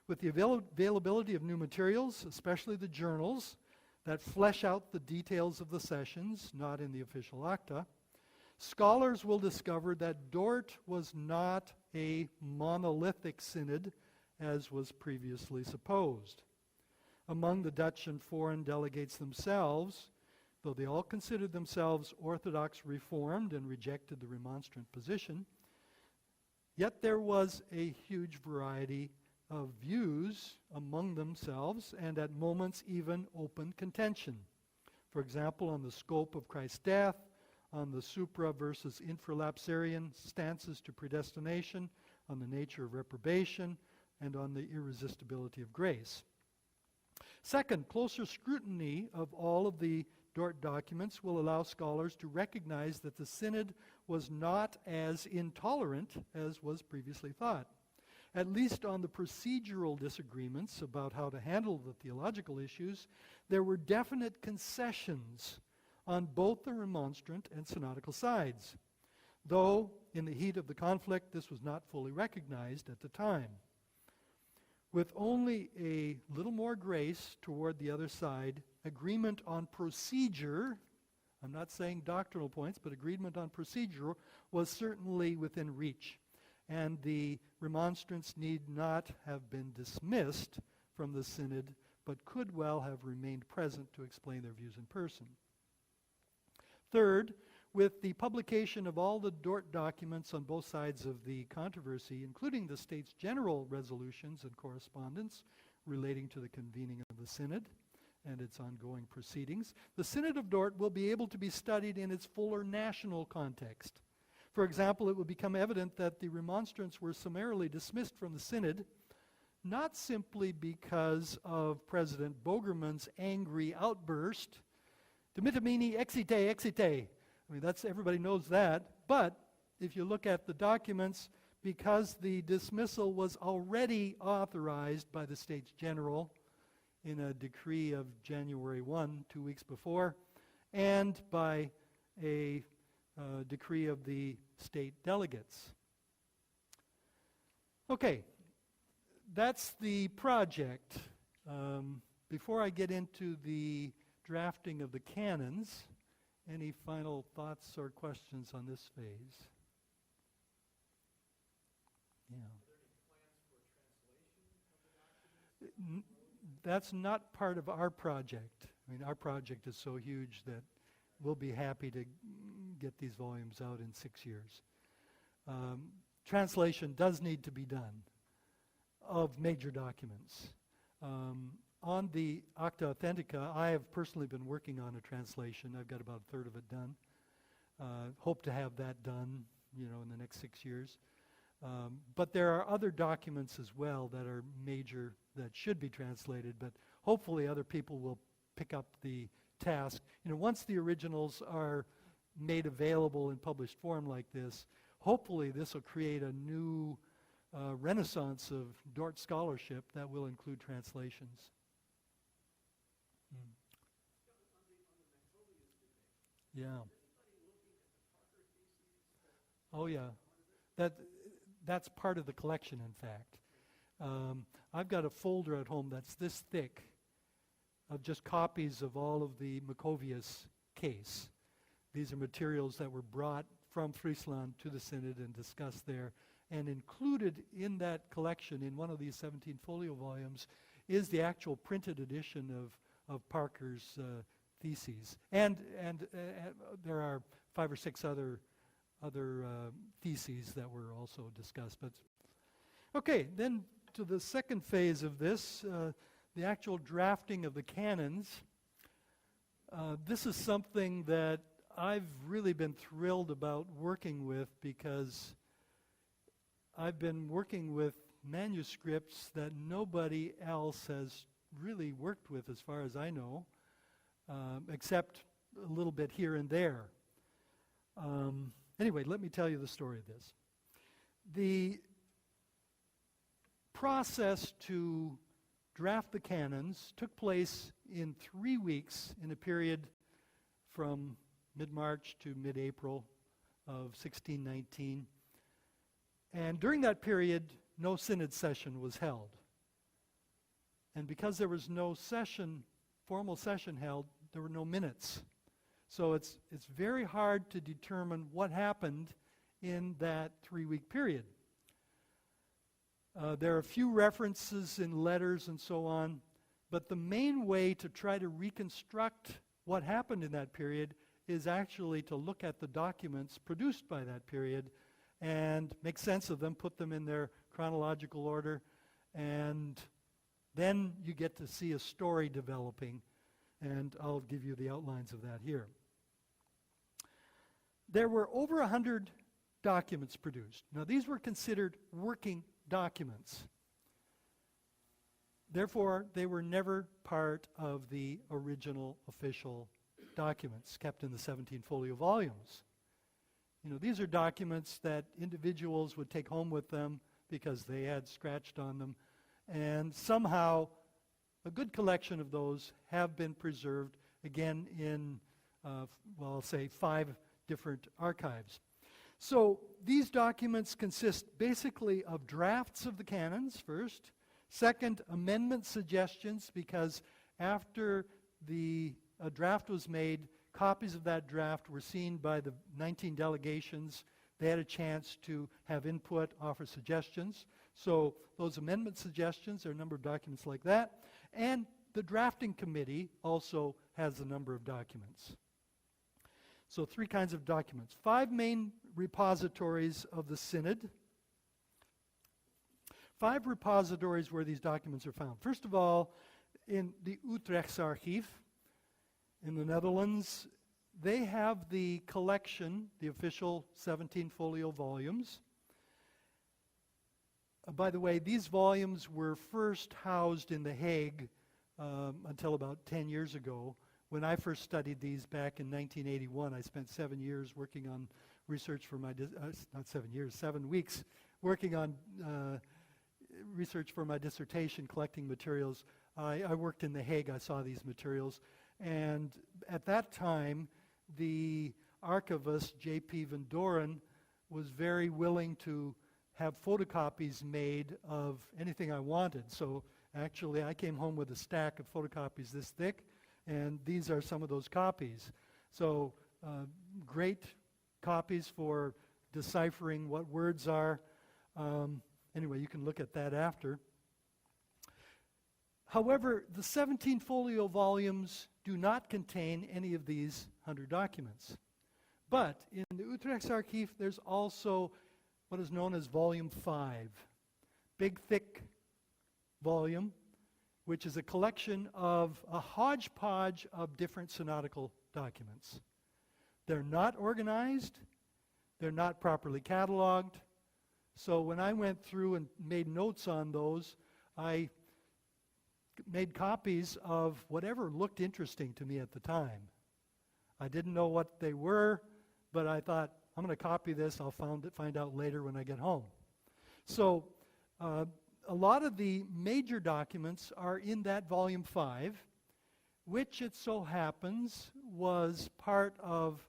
with the availability of new materials, especially the journals, that flesh out the details of the sessions, not in the official Acta, scholars will discover that Dordt was not a monolithic synod as was previously supposed. Among the Dutch and foreign delegates themselves, though they all considered themselves Orthodox Reformed and rejected the remonstrant position, yet there was a huge variety of views among themselves and at moments even open contention. For example, on the scope of Christ's death, on the supra versus infralapsarian stances to predestination, on the nature of reprobation, and on the irresistibility of grace. Second, closer scrutiny of all of the Dordt documents will allow scholars to recognize that the Synod was not as intolerant as was previously thought. At least on the procedural disagreements about how to handle the theological issues, there were definite concessions on both the remonstrant and synodical sides, though in the heat of the conflict this was not fully recognized at the time. With only a little more grace toward the other side, agreement on procedure, I'm not saying doctrinal points, but agreement on procedure was certainly within reach, and the remonstrants need not have been dismissed from the synod, but could well have remained present to explain their views in person. Third, with the publication of all the Dordt documents on both sides of the controversy, including the States General resolutions and correspondence relating to the convening of the Synod and its ongoing proceedings, the Synod of Dordt will be able to be studied in its fuller national context. For example, it will become evident that the remonstrants were summarily dismissed from the Synod, not simply because of President Bogerman's angry outburst, Dimitamini exite, exite. I mean, everybody knows that. But if you look at the documents, because the dismissal was already authorized by the States General in a decree of January 1, 2 weeks before, and by a decree of the state delegates. Okay, that's the project. Before I get into the drafting of the canons Any final thoughts or questions on this phase? Yeah. That's not part of our project. I mean, our project is so huge that we'll be happy to get these volumes out in 6 years. Translation does need to be done of major documents. On the Acta Authentica, I have personally been working on a translation. I've got about a third of it done. Hope to have that done, in the next 6 years. But there are other documents as well that are major that should be translated, but hopefully other people will pick up the task. Once the originals are made available in published form like this, hopefully this will create a new renaissance of Dordt scholarship that will include translations. Yeah. Oh yeah. That's part of the collection, in fact. I've got a folder at home that's this thick of just copies of all of the Maccovius case. These are materials that were brought from Friesland to the Synod and discussed there. And included in that collection, in one of these 17 folio volumes, is the actual printed edition of Parker's theses. And there are 5 or 6 other theses that were also discussed. But okay, then to the second phase of this, the actual drafting of the canons. This is something that I've really been thrilled about working with, because I've been working with manuscripts that nobody else has really worked with, as far as I know, except a little bit here and there. Anyway, let me tell you the story of this. The process to draft the canons took place in 3 weeks, in a period from mid-March to mid-April of 1619. And during that period, no synod session was held. And because there was no formal session held, there were no minutes. So it's very hard to determine what happened in that 3-week period. There are a few references in letters and so on, but the main way to try to reconstruct what happened in that period is actually to look at the documents produced by that period and make sense of them, put them in their chronological order, and then you get to see a story developing, and I'll give you the outlines of that here. There were over 100 documents produced. Now, these were considered working documents. Therefore, they were never part of the original official documents kept in the 17 folio volumes. These are documents that individuals would take home with them because they had scratched on them, and somehow a good collection of those have been preserved, again, in, I'll say 5 different archives. So these documents consist basically of drafts of the canons first. Second, amendment suggestions, because after the draft was made, copies of that draft were seen by the 19 delegations. They had a chance to have input, offer suggestions. So those amendment suggestions, there are a number of documents like that. And the drafting committee also has a number of documents. So 3 kinds of documents. 5 main repositories of the Synod. 5 repositories where these documents are found. First of all, in the Utrechtsarchief in the Netherlands, they have the collection, the official 17 folio volumes. By the way, these volumes were first housed in The Hague until about 10 years ago. When I first studied these back in 1981, I spent 7 years working on research for my, 7 weeks working on research for my dissertation, collecting materials. I worked in The Hague. I saw these materials. And at that time, the archivist, J.P. Van Doren, was very willing to have photocopies made of anything I wanted. So actually, I came home with a stack of photocopies this thick, and these are some of those copies. So great copies for deciphering what words are. Anyway, you can look at that after. However, the 17 folio volumes do not contain any of these 100 documents. But in the Utrechtse Archief, there's also what is known as Volume 5, big, thick volume, which is a collection of a hodgepodge of different synodical documents. They're not organized, they're not properly cataloged, so when I went through and made notes on those, I made copies of whatever looked interesting to me at the time. I didn't know what they were, but I thought, I'm going to copy this, I'll find out later when I get home. So a lot of the major documents are in that Volume 5, which it so happens was part of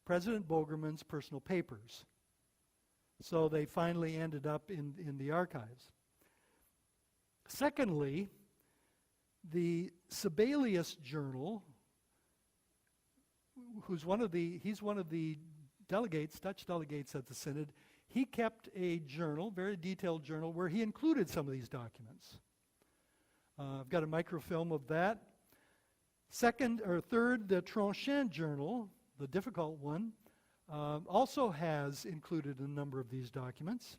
President Bogerman's personal papers. So they finally ended up in the archives. Secondly, the Sibelius Journal, he's one of the delegates, Dutch delegates at the Synod. He kept a journal, very detailed journal, where he included some of these documents. I've got a microfilm of that. Third, the Tronchin Journal, the difficult one, also has included a number of these documents.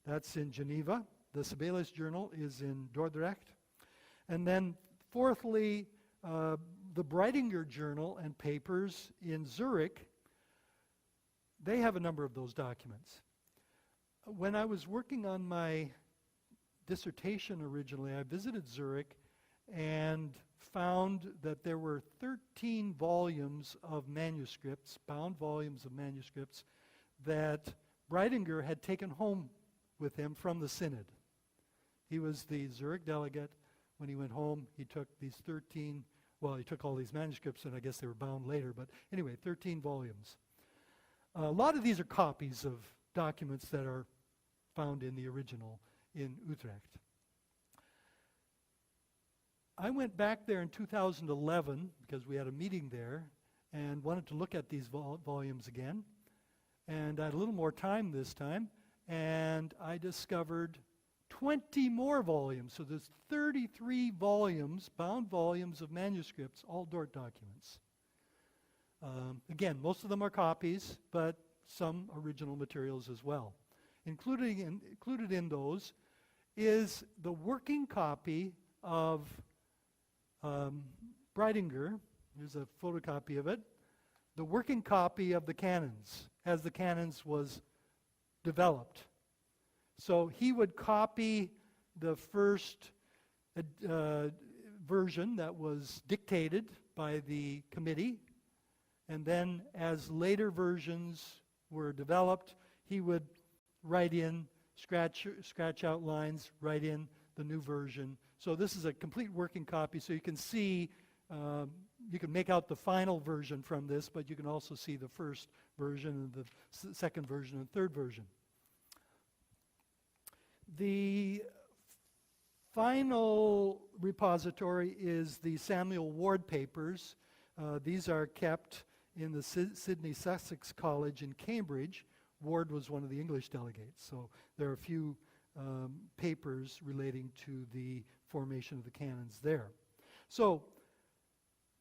That's in Geneva. The Sibelius Journal is in Dordrecht. And then fourthly, the Breitinger Journal and papers in Zurich, they have a number of those documents. When I was working on my dissertation originally, I visited Zurich and found that there were 13 volumes of manuscripts, bound volumes of manuscripts, that Breitinger had taken home with him from the Synod. He was the Zurich delegate. When he went home, he took these 13, well, he took all these manuscripts, and I guess they were bound later, but anyway, 13 volumes. A lot of these are copies of documents that are found in the original in Utrecht. I went back there in 2011 because we had a meeting there and wanted to look at these volumes again. And I had a little more time this time, and I discovered 20 more volumes. So there's 33 volumes, bound volumes of manuscripts, all Dordt documents. Again, most of them are copies, but some original materials as well. Included in those is the working copy of Breitinger. Here's a photocopy of it. The working copy of the canons, as the canons was developed. So he would copy the first version that was dictated by the committee, and then as later versions were developed, he would write in, scratch out lines, write in the new version. So this is a complete working copy, so you can see, you can make out the final version from this, but you can also see the first version and the second version and third version. The final repository is the Samuel Ward papers. These are kept in the Sidney Sussex College in Cambridge. Ward was one of the English delegates, so there are a few papers relating to the formation of the canons there. So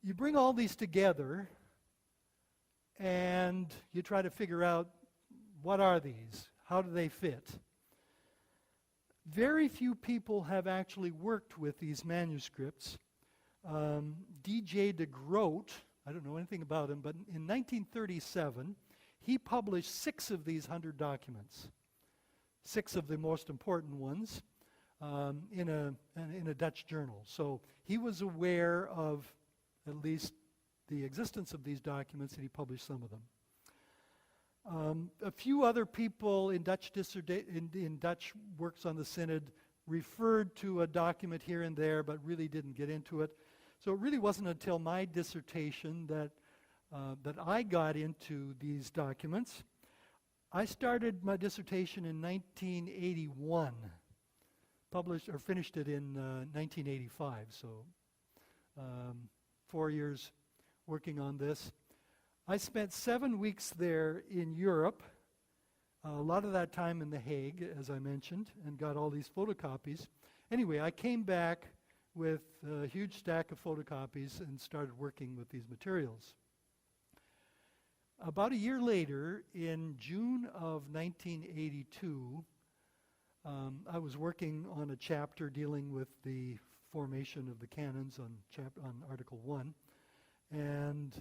you bring all these together and you try to figure out, what are these? How do they fit? Very few people have actually worked with these manuscripts. D.J. de Groot, I don't know anything about him, but in 1937, he published 6 of these 100 documents, 6 of the most important ones, in a Dutch journal. So he was aware of at least the existence of these documents, and he published some of them. A few other people in Dutch works on the Synod referred to a document here and there, but really didn't get into it. So it really wasn't until my dissertation that I got into these documents. I started my dissertation in 1981, finished it in 1985, so 4 years working on this. I spent 7 weeks there in Europe, a lot of that time in The Hague, as I mentioned, and got all these photocopies. Anyway, I came back with a huge stack of photocopies and started working with these materials. About a year later, in June of 1982, I was working on a chapter dealing with the formation of the canons on Article 1, and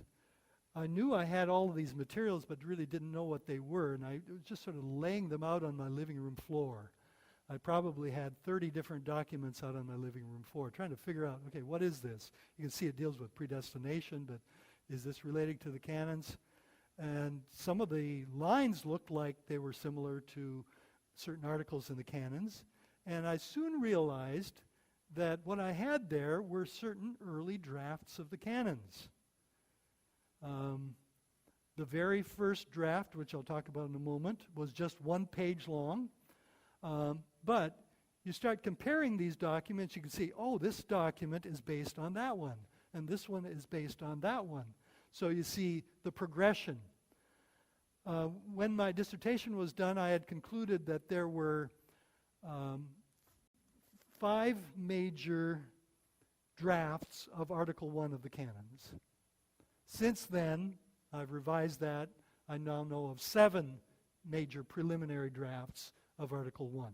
I knew I had all of these materials but really didn't know what they were, and I was just sort of laying them out on my living room floor. I probably had 30 different documents out on my living room floor trying to figure out, okay, what is this? You can see it deals with predestination, but is this relating to the canons? And some of the lines looked like they were similar to certain articles in the canons, and I soon realized that what I had there were certain early drafts of the canons. The very first draft, which I'll talk about in a moment, was just 1 page long. But you start comparing these documents, you can see, oh, this document is based on that one, and this one is based on that one. So you see the progression. When my dissertation was done, I had concluded that there were 5 major drafts of Article 1 of the canons. Since then, I've revised that. I now know of 7 major preliminary drafts of Article 1.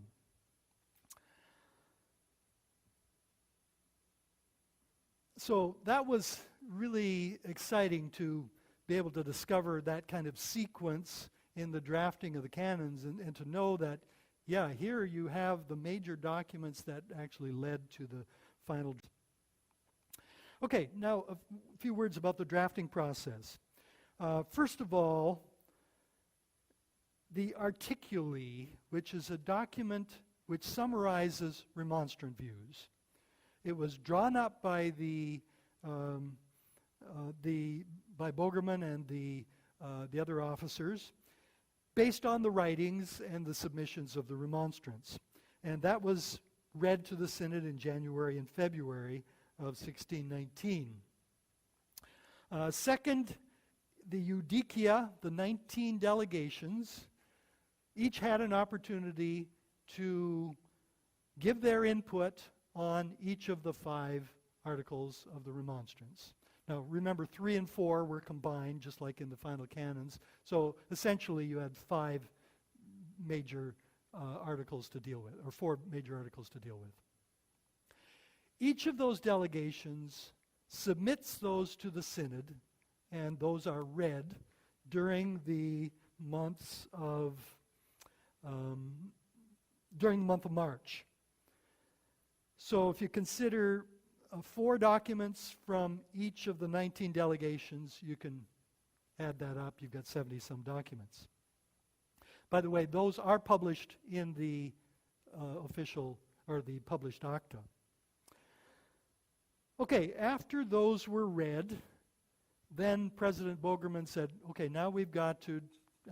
So that was really exciting to be able to discover that kind of sequence in the drafting of the canons and to know that, yeah, here you have the major documents that actually led to the final. Okay, now a few words about the drafting process. First of all, the articuli, which is a document which summarizes remonstrant views. It was drawn up by by Bogerman and the other officers, based on the writings and the submissions of the remonstrants, and that was read to the Synod in January and February of 1619. Second, the Judicia, the 19 delegations, each had an opportunity to give their input on each of the 5 articles of the remonstrance. Now remember, 3 and 4 were combined, just like in the final canons, so essentially you had 5 major articles to deal with, or 4 major articles to deal with. Each of those delegations submits those to the Synod, and those are read during the months of during the month of March. So if you consider 4 documents from each of the 19 delegations, you can add that up. You've got 70-some documents. By the way, those are published in the official, or the published acta. Okay, after those were read, then President Bogerman said, okay, now we've got to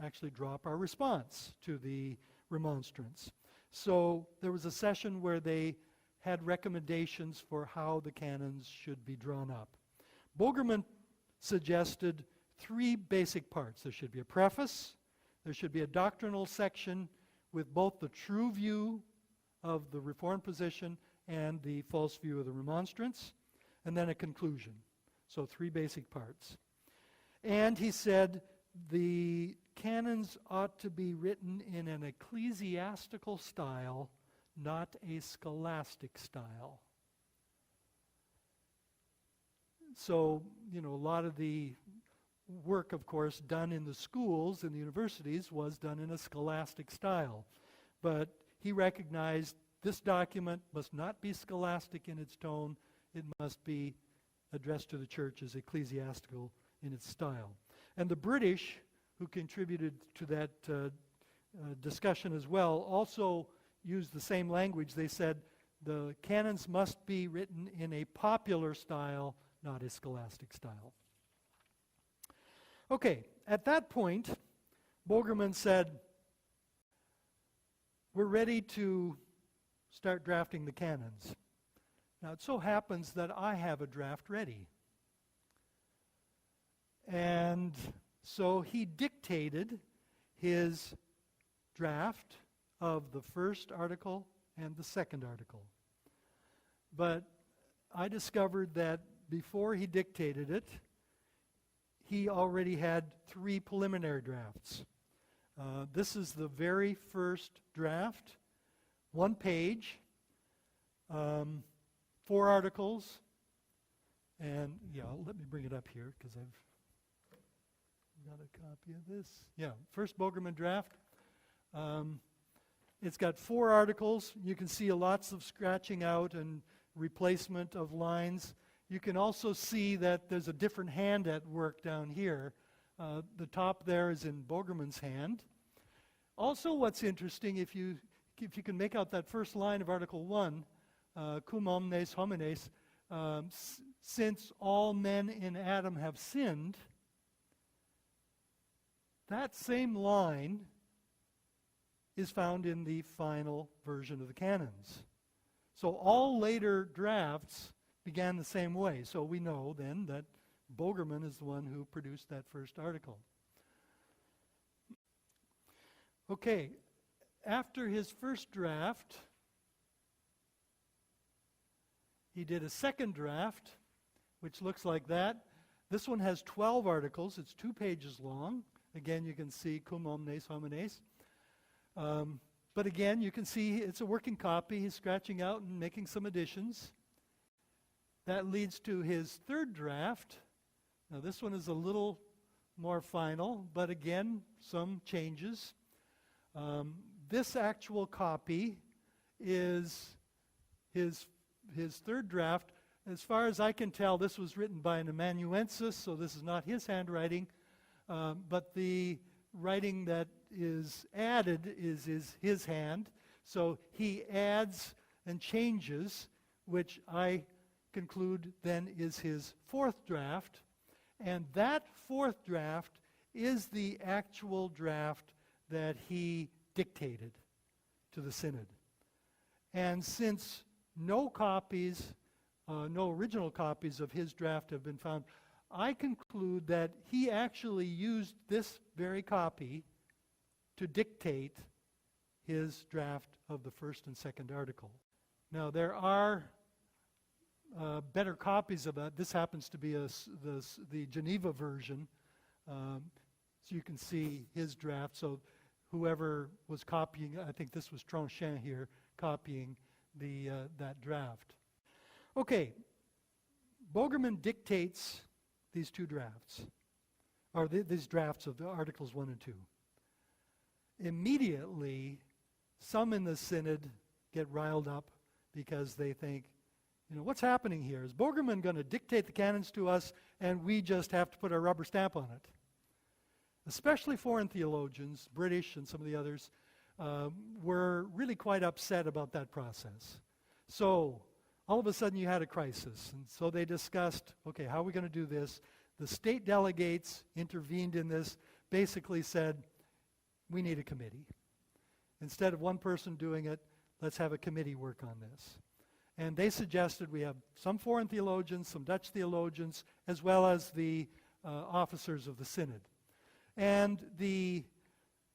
actually drop our response to the remonstrance. So there was a session where they had recommendations for how the canons should be drawn up. Bogerman suggested 3 basic parts. There should be a preface, there should be a doctrinal section with both the true view of the Reformed position and the false view of the remonstrance, and then a conclusion. So 3 basic parts. And he said the canons ought to be written in an ecclesiastical style, not a scholastic style. So, a lot of the work, of course, done in the schools and the universities was done in a scholastic style. But he recognized this document must not be scholastic in its tone. It must be addressed to the church as ecclesiastical in its style. And the British, who contributed to that discussion as well, also used the same language. They said the canons must be written in a popular style, not a scholastic style. Okay, at that point, Bogerman said, we're ready to start drafting the canons. Now, it so happens that I have a draft ready. And So he dictated his draft of the first article and the second article. But I discovered that before he dictated it, he already had 3 preliminary drafts. This is the very first draft, 1 page, 4 articles, and let me bring it up here because I've got a copy of this. Yeah, first Bogerman draft. It's got 4 articles. You can see lots of scratching out and replacement of lines. You can also see that there's a different hand at work down here. The top there is in Bogerman's hand. Also, what's interesting, if you can make out that first line of Article 1, cum omnes homines, since all men in Adam have sinned, that same line is found in the final version of the canons. So all later drafts began the same way. So we know then that Bogerman is the one who produced that first article. Okay, after his first draft, he did a second draft, which looks like that. This one has 12 articles. It's 2 pages long. Again, you can see cum omnes homines. But again, you can see it's a working copy. He's scratching out and making some additions. That leads to his third draft. Now this one is a little more final, but again, some changes. This actual copy is his third draft. As far as I can tell, this was written by an amanuensis, so this is not his handwriting. But the writing that is added is his hand. So he adds and changes, which I conclude then is his fourth draft. And that fourth draft is the actual draft that he dictated to the Synod. And since no original copies of his draft have been found, I conclude that he actually used this very copy to dictate his draft of the first and second article. Now, there are better copies of that. This happens to be the Geneva version. So you can see his draft. So whoever was copying, I think this was Tronchin here, copying that draft. Okay, Bogerman dictates these 2 drafts, or these drafts of the Articles 1 and 2. Immediately, some in the Synod get riled up because they think, what's happening here? Is Bogerman going to dictate the canons to us and we just have to put our rubber stamp on it? Especially foreign theologians, British and some of the others, were really quite upset about that process. So all of a sudden you had a crisis. And so they discussed, okay, how are we going to do this? The state delegates intervened in this, basically said, we need a committee. Instead of one person doing it, let's have a committee work on this. And they suggested we have some foreign theologians, some Dutch theologians, as well as the officers of the Synod. And the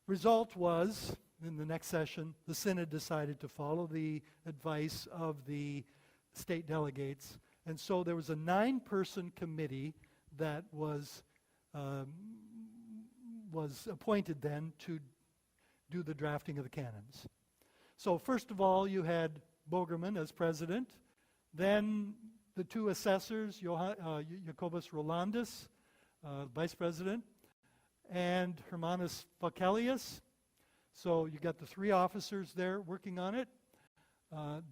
result was, in the next session, the Synod decided to follow the advice of the state delegates. And so there was a 9-person committee that was appointed then to do the drafting of the canons. So first of all, you had Bogerman as president. Then the 2 assessors, Jacobus Rolandus, vice president, and Hermanus Facelius. So you got the 3 officers there working on it.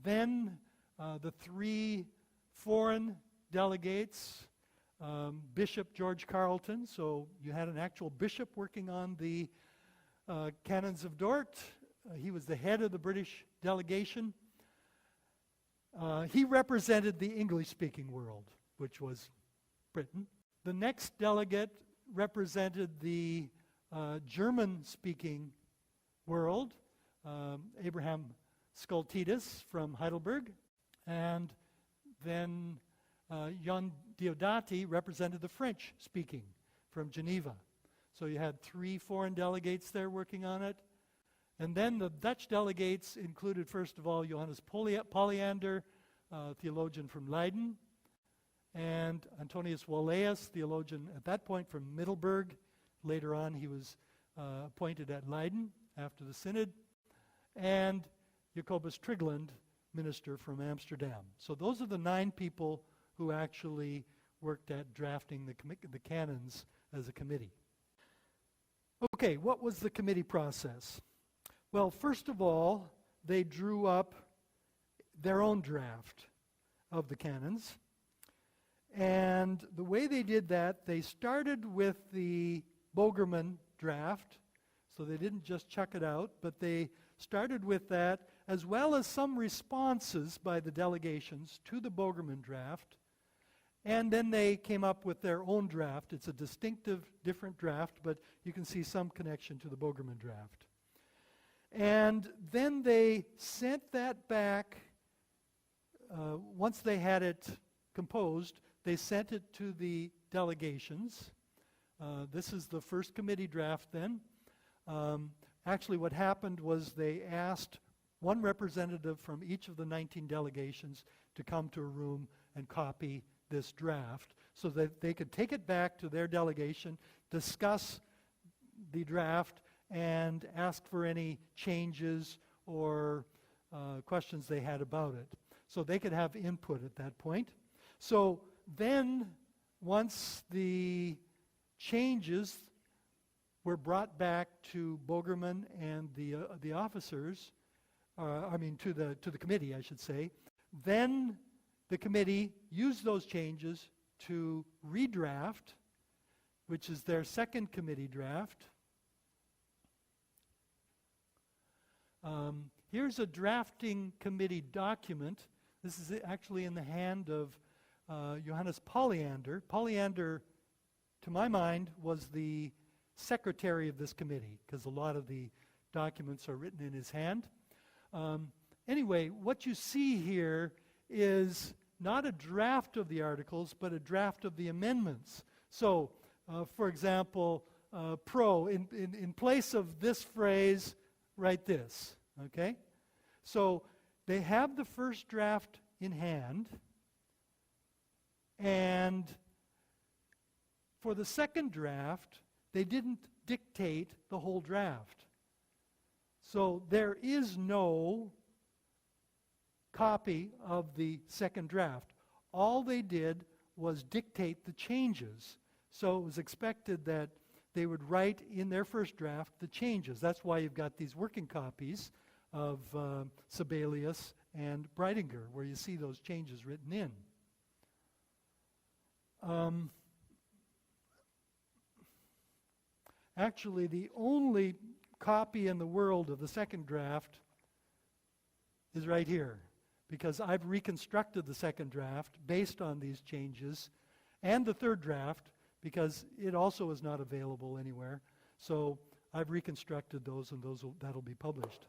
Then the 3 foreign delegates, Bishop George Carleton. So you had an actual bishop working on the canons of Dordt. He was the head of the British delegation. He represented the English-speaking world, which was Britain. The next delegate represented the German-speaking world, Abraham Scultetus from Heidelberg. And then Jan Diodati represented the French-speaking from Geneva. So you had 3 foreign delegates there working on it. And then the Dutch delegates included, first of all, Johannes Polyander, theologian from Leiden, and Antonius Walaeus, theologian at that point from Middelburg. Later on, he was appointed at Leiden after the Synod, and Jacobus Trigland, minister from Amsterdam. So those are the 9 people who actually worked at drafting the canons as a committee. Okay, what was the committee process? Well, first of all, they drew up their own draft of the canons. And the way they did that, they started with the Bogerman draft. So they didn't just chuck it out, but they started with that, as well as some responses by the delegations to the Bogerman draft. And then they came up with their own draft. It's a distinctive, different draft, but you can see some connection to the Bogerman draft. And then they sent that back, once they had it composed, they sent it to the delegations. This is the first committee draft then. Actually, what happened was they asked one representative from each of the 19 delegations to come to a room and copy this draft so that they could take it back to their delegation, discuss the draft, and ask for any changes or questions they had about it. So they could have input at that point. So then, once the changes were brought back to Bogerman and the officers, to the committee, I should say, then the committee used those changes to redraft, which is their second committee draft. Here's a drafting committee document. This is actually in the hand of Johannes Polyander. Polyander, to my mind, was the secretary of this committee, because a lot of the documents are written in his hand. Anyway, what you see here is not a draft of the articles, but a draft of the amendments. So, for example, in place of this phrase, write this, okay? So they have the first draft in hand, and for the second draft, they didn't dictate the whole draft. So there is no copy of the second draft. All they did was dictate the changes. So it was expected that they would write in their first draft the changes. That's why you've got these working copies of Sibelius and Breitinger, where you see those changes written in. Actually, the only copy in the world of the second draft is right here, because I've reconstructed the second draft based on these changes, and the third draft, because it also is not available anywhere. So I've reconstructed those, and that'll be published.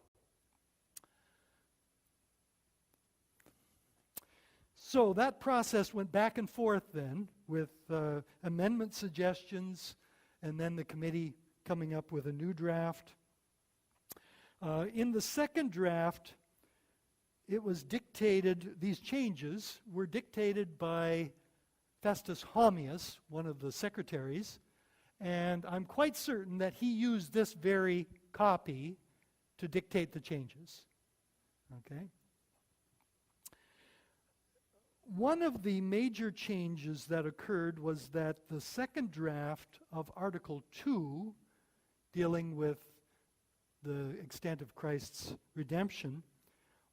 So that process went back and forth then with amendment suggestions, and then the committee coming up with a new draft. In the second draft, it was dictated, these changes were dictated by Festus Homius, one of the secretaries, and I'm quite certain that he used this very copy to dictate the changes. Okay? One of the major changes that occurred was that the second draft of Article 2, dealing with the extent of Christ's redemption,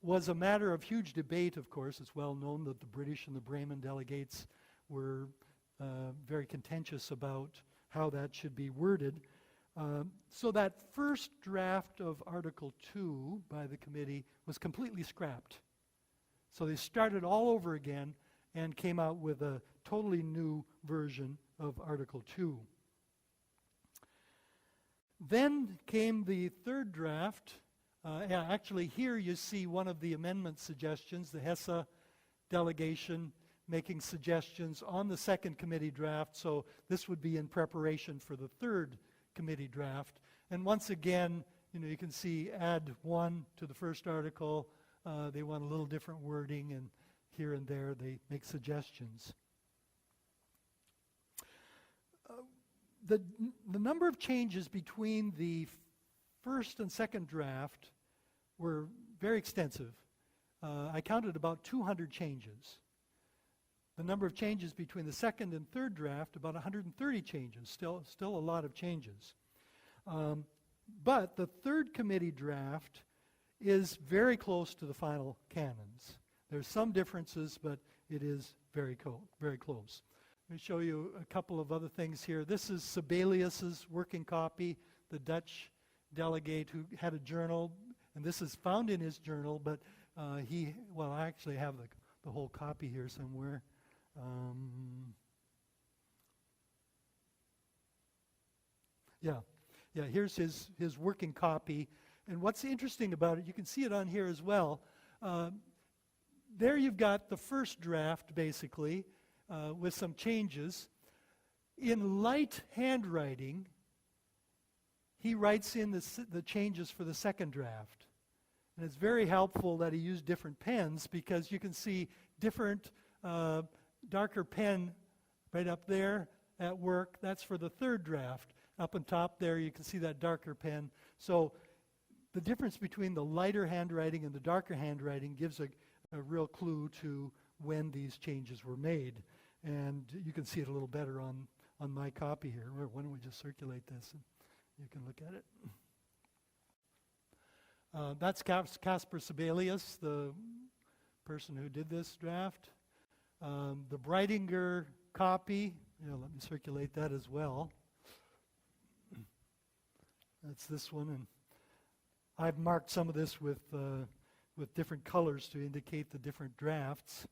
was a matter of huge debate, of course. It's well known that the British and the Bremen delegates were very contentious about how that should be worded. So that first draft of Article 2 by the committee was completely scrapped. So they started all over again and came out with a totally new version of Article 2. Then came the third draft. Actually, here you see one of the amendment suggestions, the Hesse delegation making suggestions on the second committee draft. So this would be in preparation for the third committee draft. And once again, you can see add 1 to the first article. They want a little different wording, and here and there they make suggestions. The number of changes between the first and second draft were very extensive. I counted about 200 changes. The number of changes between the second and third draft, about 130 changes, still a lot of changes. But the third committee draft is very close to the final canons. There's some differences, but it is very close. Let me show you a couple of other things here. This is Sibelius's working copy, the Dutch delegate who had a journal, and this is found in his journal, but I actually have the whole copy here somewhere. Here's his working copy. And what's interesting about it, you can see it on here as well. There you've got the first draft, basically, with some changes. In light handwriting, he writes in the changes for the second draft. And it's very helpful that he used different pens, because you can see different darker pen right up there at work. That's for the third draft. Up on top there, you can see that darker pen. So the difference between the lighter handwriting and the darker handwriting gives a real clue to when these changes were made. And you can see it a little better on my copy here. Why don't we just circulate this and you can look at it. That's Caspar Sibelius, the person who did this draft. The Breitinger copy, let me circulate that as well. That's this one, and I've marked some of this with different colors to indicate the different drafts.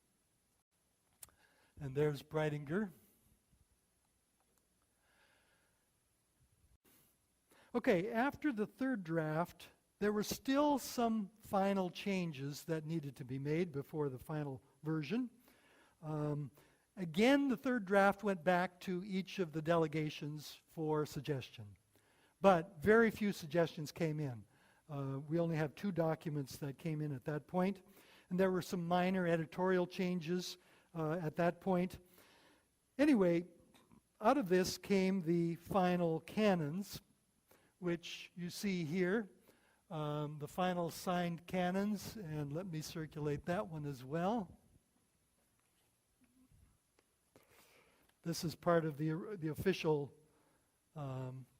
And there's Breitinger. Okay, after the third draft, there were still some final changes that needed to be made before the final version. Again, the third draft went back to each of the delegations for suggestion. But very few suggestions came in. We only have 2 documents that came in at that point. And there were some minor editorial changes at that point. Anyway, out of this came the final canons, which you see here. The final signed canons, and let me circulate that one as well. This is part of the official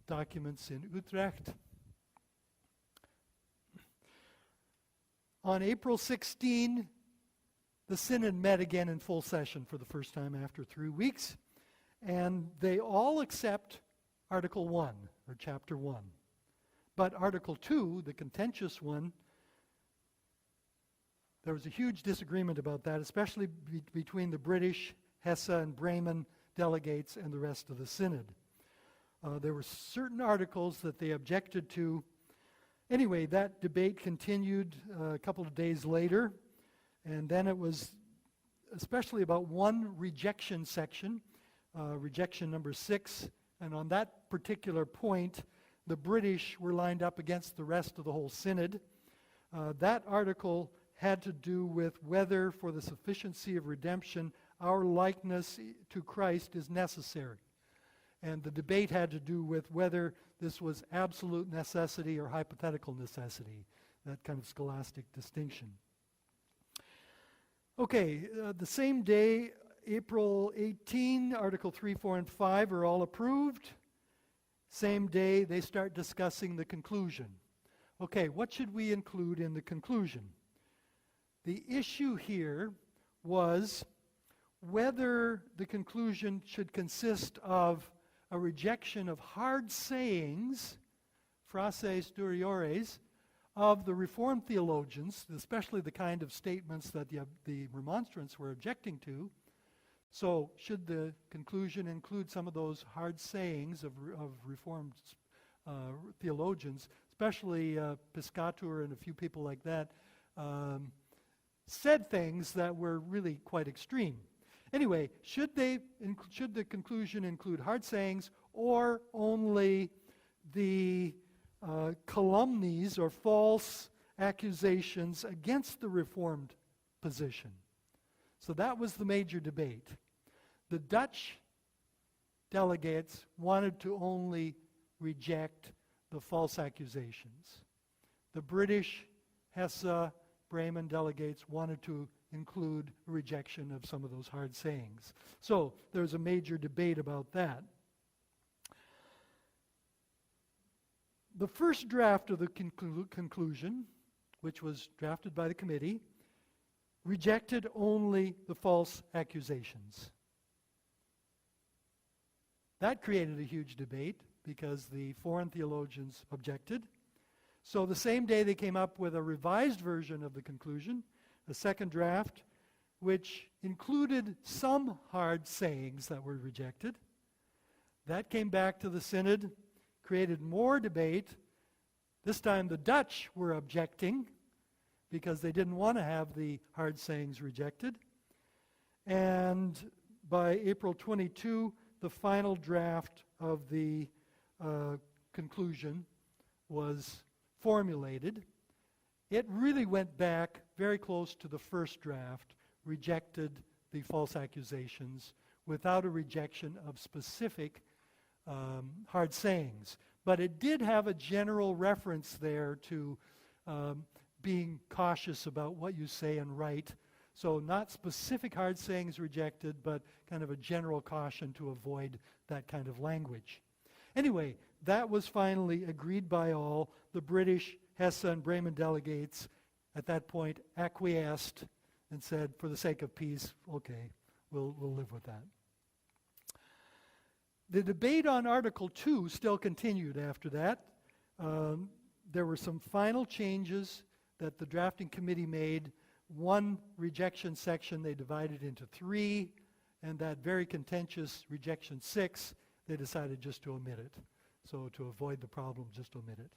documents in Utrecht. On April 16, the Synod met again in full session for the first time after 3 weeks, and they all accept Article 1, or Chapter 1. But Article 2, the contentious one, there was a huge disagreement about that, especially between the British, Hesse, and Bremen delegates and the rest of the Synod. There were certain articles that they objected to. Anyway, that debate continued a couple of days later, and then it was especially about one rejection section, rejection number 6, and on that particular point, the British were lined up against the rest of the whole Synod. That article had to do with whether, for the sufficiency of redemption, our likeness to Christ is necessary. And the debate had to do with whether this was absolute necessity or hypothetical necessity, that kind of scholastic distinction. Okay, the same day, April 18, Article 3, 4, and 5 are all approved. Same day, they start discussing the conclusion. Okay, what should we include in the conclusion? The issue here was whether the conclusion should consist of a rejection of hard sayings, phrases duriores, of the Reformed theologians, especially the kind of statements that the remonstrants were objecting to. So should the conclusion include some of those hard sayings of Reformed theologians, especially Piscator and a few people like that, said things that were really quite extreme. Anyway, should the conclusion include hard sayings or only the calumnies or false accusations against the Reformed position. So that was the major debate. The Dutch delegates wanted to only reject the false accusations. The British Hesse, Bremen delegates wanted to include a rejection of some of those hard sayings. So there's a major debate about that. The first draft of the conclusion, which was drafted by the committee, rejected only the false accusations. That created a huge debate because the foreign theologians objected. So the same day they came up with a revised version of the conclusion, a second draft, which included some hard sayings that were rejected. That came back to the Synod, created more debate. This time the Dutch were objecting because they didn't want to have the hard sayings rejected. And by April 22, the final draft of the conclusion was formulated. It really went back very close to the first draft, rejected the false accusations without a rejection of specific hard sayings. But it did have a general reference there to being cautious about what you say and write. So not specific hard sayings rejected, but kind of a general caution to avoid that kind of language. Anyway, that was finally agreed by all. The British, Hesse, and Bremen delegates at that point acquiesced and said, for the sake of peace, okay, we'll live with that. The debate on Article 2 still continued after that. There were some final changes that the drafting committee made. One rejection section they divided into 3, and that very contentious rejection 6, they decided just to omit it. So to avoid the problem, just omit it.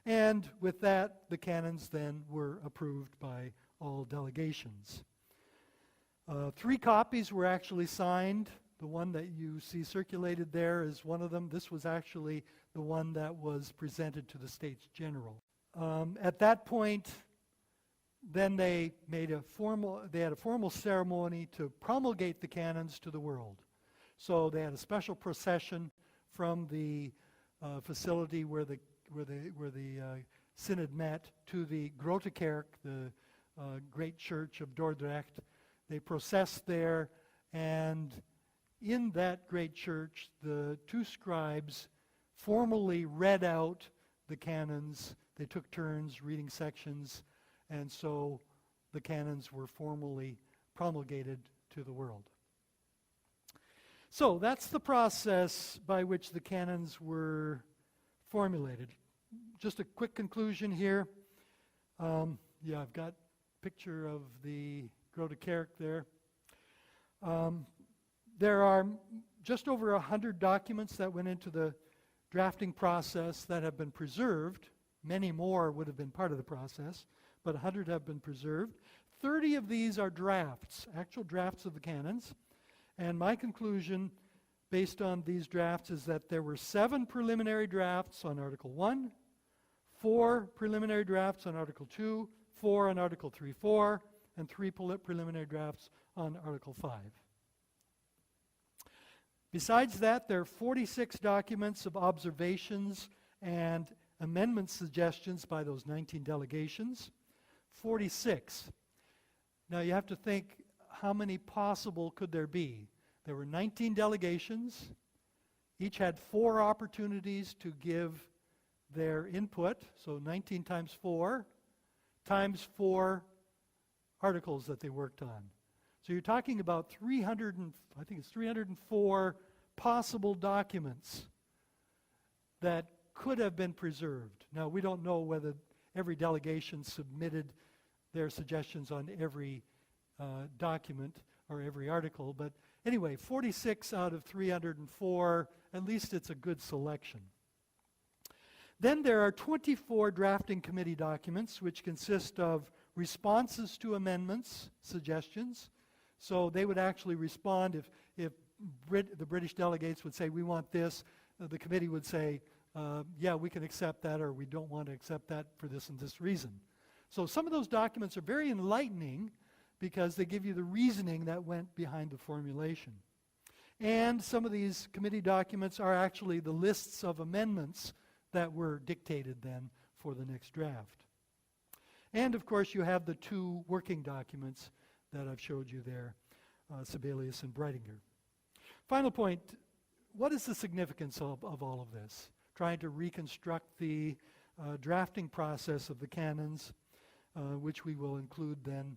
And with that, the canons then were approved by all delegations. 3 copies were actually signed. The one that you see circulated there is one of them. This was actually the one that was presented to the States General. At that point, then they had a formal ceremony to promulgate the canons to the world. So they had a special procession from the facility where the Synod met to the Grote Kerk, the great church of Dordrecht. They processed there, and in that great church, the 2 scribes formally read out the canons. They took turns reading sections, and so the canons were formally promulgated to the world. So that's the process by which the canons were formulated. Just a quick conclusion here. I've got a picture of the Grote Kerk there. There are just over 100 documents that went into the drafting process that have been preserved. Many more would have been part of the process, but 100 have been preserved. 30 of these are drafts, actual drafts of the canons. And my conclusion, based on these drafts, is that there were 7 preliminary drafts on Article 1, 4 preliminary drafts on Article 2, 4 on Article 3.4, and 3 preliminary drafts on Article 5. Besides that, there are 46 documents of observations and amendment suggestions by those 19 delegations. 46. Now you have to think, how many possible could there be? There were 19 delegations. Each had 4 opportunities to give their input. So 19 times 4 times 4 articles that they worked on. So you're talking about 304 possible documents that could have been preserved. Now, we don't know whether every delegation submitted their suggestions on every document or every article, but anyway, 46 out of 304, at least it's a good selection. Then there are 24 drafting committee documents, which consist of responses to amendments, suggestions. So they would actually respond if the British delegates would say, we want this, the committee would say, yeah, we can accept that, or we don't want to accept that for this and this reason. So some of those documents are very enlightening because they give you the reasoning that went behind the formulation. And some of these committee documents are actually the lists of amendments that were dictated then for the next draft. And of course you have the two working documents that I've showed you there, Sibelius and Breitinger. Final point, what is the significance of all of this? Trying to reconstruct the drafting process of the canons, which we will include then.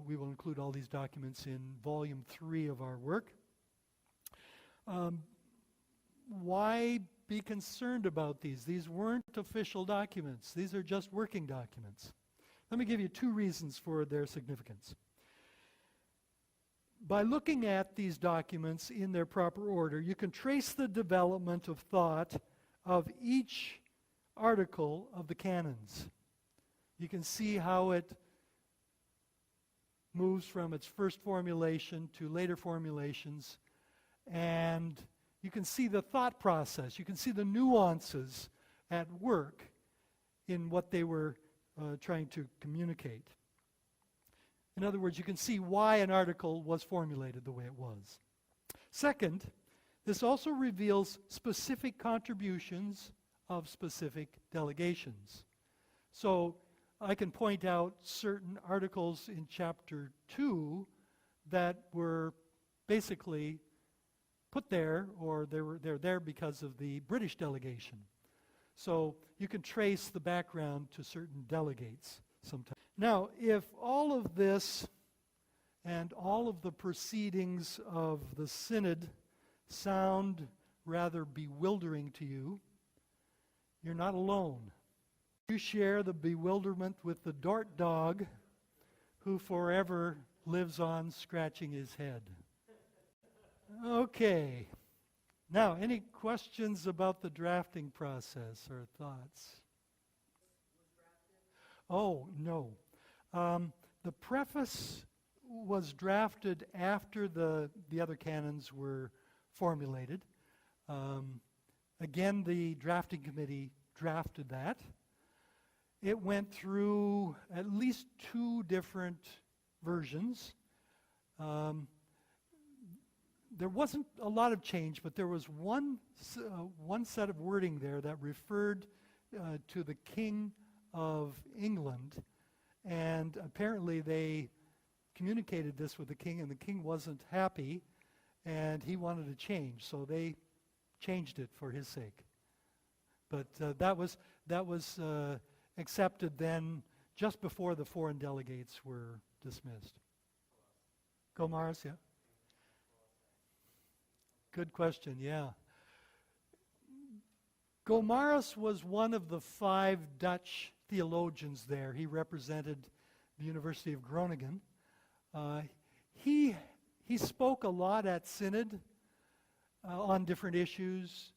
We will include all these documents in volume 3 of our work. Why be concerned about these? These weren't official documents. These are just working documents. Let me give you 2 reasons for their significance. By looking at these documents in their proper order, you can trace the development of thought of each article of the canons. You can see how it moves from its first formulation to later formulations, and you can see the thought process. You can see the nuances at work in what they were trying to communicate. In other words, you can see why an article was formulated the way it was. Second, this also reveals specific contributions of specific delegations. So I can point out certain articles in chapter 2 that were basically put there, or they're there because of the British delegation. So you can trace the background to certain delegates sometimes. Now, if all of this and all of the proceedings of the Synod sound rather bewildering to you, you're not alone. You share the bewilderment with the Dordt dog who forever lives on scratching his head. Okay. Now, any questions about the drafting process or thoughts? Oh, no. The preface was drafted after the other canons were formulated. Again, the drafting committee drafted that. It went through at least 2 different versions. There wasn't a lot of change, but there was one set of wording there that referred to the King of England, and apparently they communicated this with the king, and the king wasn't happy, and he wanted to change, so they changed it for his sake. But that was accepted then just before the foreign delegates were dismissed. Gomarus, yeah? Good question, yeah. Gomarus was one of the 5 Dutch theologians there. He represented the University of Groningen. He spoke a lot at Synod on different issues.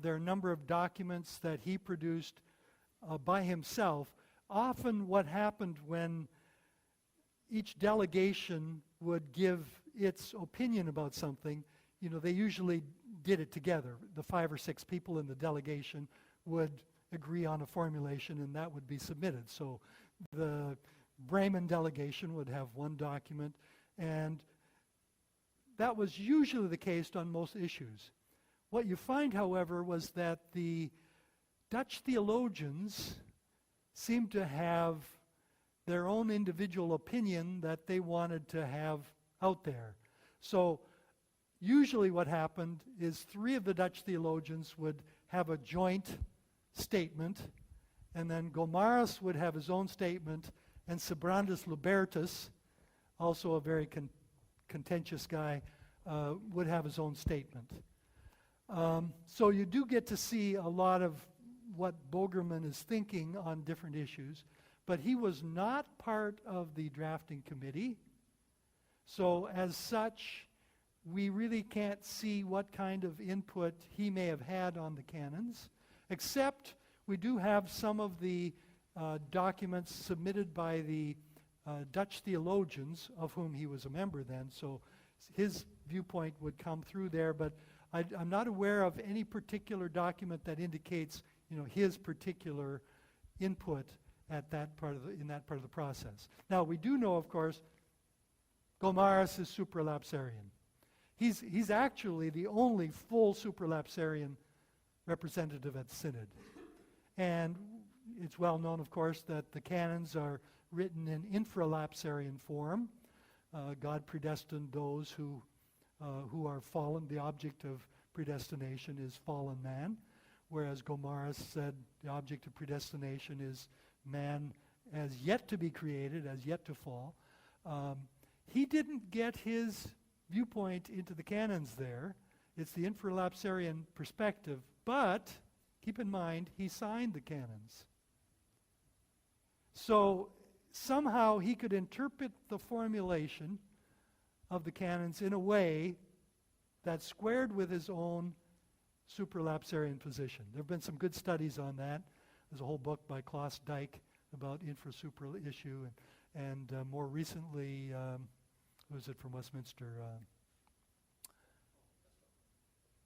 There are a number of documents that he produced by himself. Often what happened when each delegation would give its opinion about something, they usually did it together. The 5 or 6 people in the delegation would agree on a formulation, and that would be submitted. So the Bremen delegation would have one document, and that was usually the case on most issues. What you find, however, was that the Dutch theologians seemed to have their own individual opinion that they wanted to have out there. So usually what happened is 3 of the Dutch theologians would have a joint statement, and then Gomarus would have his own statement, and Sibrandus Lubertus, also a very contentious guy, would have his own statement. So you do get to see a lot of what Bogerman is thinking on different issues, but he was not part of the drafting committee. So as such, we really can't see what kind of input he may have had on the canons, except we do have some of the documents submitted by the Dutch theologians, of whom he was a member then, so his viewpoint would come through there, but I'm not aware of any particular document that indicates, his particular input at that part of in that part of the process. Now, we do know, of course, Gomarus is supralapsarian. He's actually the only full supralapsarian representative at Synod. And it's well known, of course, that the canons are written in infralapsarian form. God predestined those who are fallen. The object of predestination is fallen man, whereas Gomarus said the object of predestination is man as yet to be created, as yet to fall. He didn't get his viewpoint into the canons there. It's the infralapsarian perspective, but keep in mind, he signed the canons. So somehow he could interpret the formulation of the canons in a way that squared with his own supralapsarian position. There have been some good studies on that. There's a whole book by Klaus Dyke about infra-supra issue, and more recently, who was it from Westminster?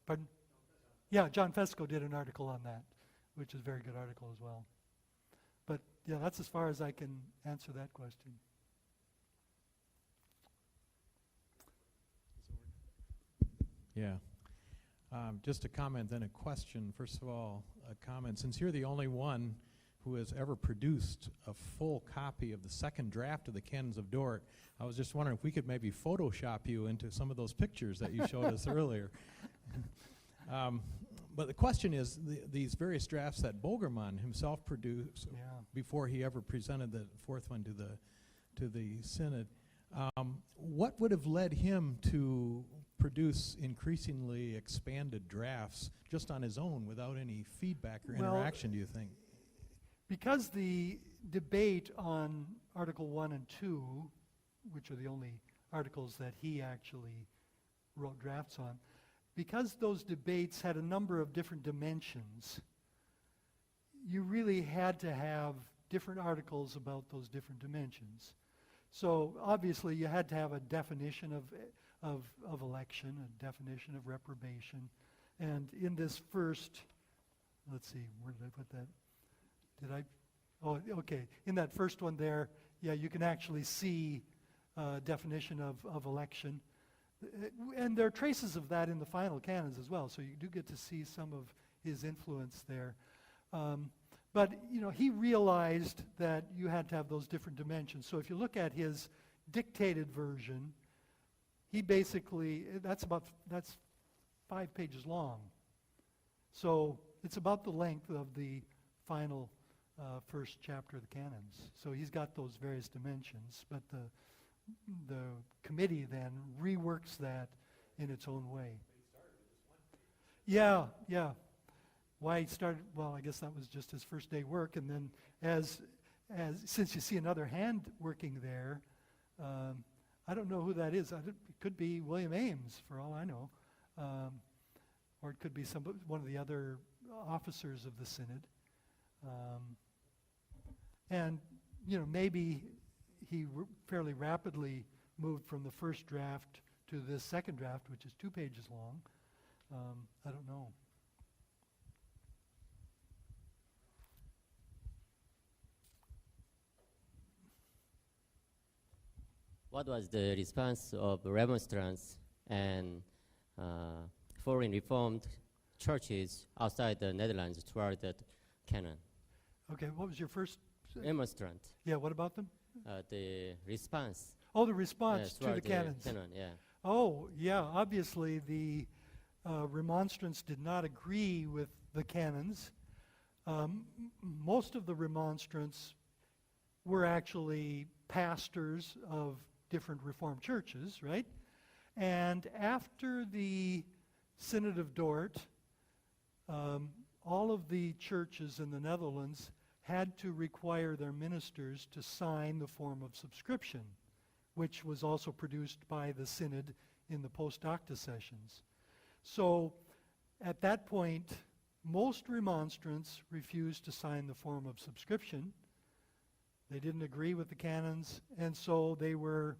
Pardon? Yeah, John Fesco did an article on that, which is a very good article as well. But yeah, that's as far as I can answer that question.
Yeah. Just a comment, then a question. First of all, a comment. Since you're the only one who has ever produced a full copy of the second draft of the Canons of Dordt, I was just wondering if we could maybe Photoshop you into some of those pictures that you showed us earlier. But the question is, these various drafts that Bogerman himself produced before he ever presented the fourth one to the Synod, what would have led him to produce increasingly expanded drafts just on his own without any feedback or interaction, do you think?
Because the debate on Article 1 and 2, which are the only articles that he actually wrote drafts on, because those debates had a number of different dimensions, you really had to have different articles about those different dimensions. So obviously you had to have a definition of election, a definition of reprobation. And in this first, let's see, where did I put that? Oh, okay. In that first one there, yeah, you can actually see definition of election. And there are traces of that in the final canons as well, so you do get to see some of his influence there. But he realized that you had to have those different dimensions. So if you look at his dictated version, he basically, that's 5 pages long. So it's about the length of the final first chapter of the canons. So he's got those various dimensions, but the committee then reworks that in its own way. Yeah. Why he started, well, I guess that was just his first day work, and then since you see another hand working there, I don't know who that is. It could be William Ames, for all I know, or it could be one of the other officers of the Synod. And maybe he fairly rapidly moved from the first draft to this second draft, which is 2 pages long. I don't know.
What was the response of remonstrants and foreign Reformed churches outside the Netherlands toward the canon?
Okay, what was your first?
Remonstrant.
Yeah, what about them?
The response.
Oh, the response to the
toward
canons.
Canon, yeah.
Oh, yeah, obviously the remonstrants did not agree with the canons. Most of the remonstrants were actually pastors of different Reformed churches, right? And after the Synod of Dordt, all of the churches in the Netherlands had to require their ministers to sign the form of subscription, which was also produced by the Synod in the post-Docta sessions. So at that point, most remonstrants refused to sign the form of subscription. They didn't agree with the canons, and so they were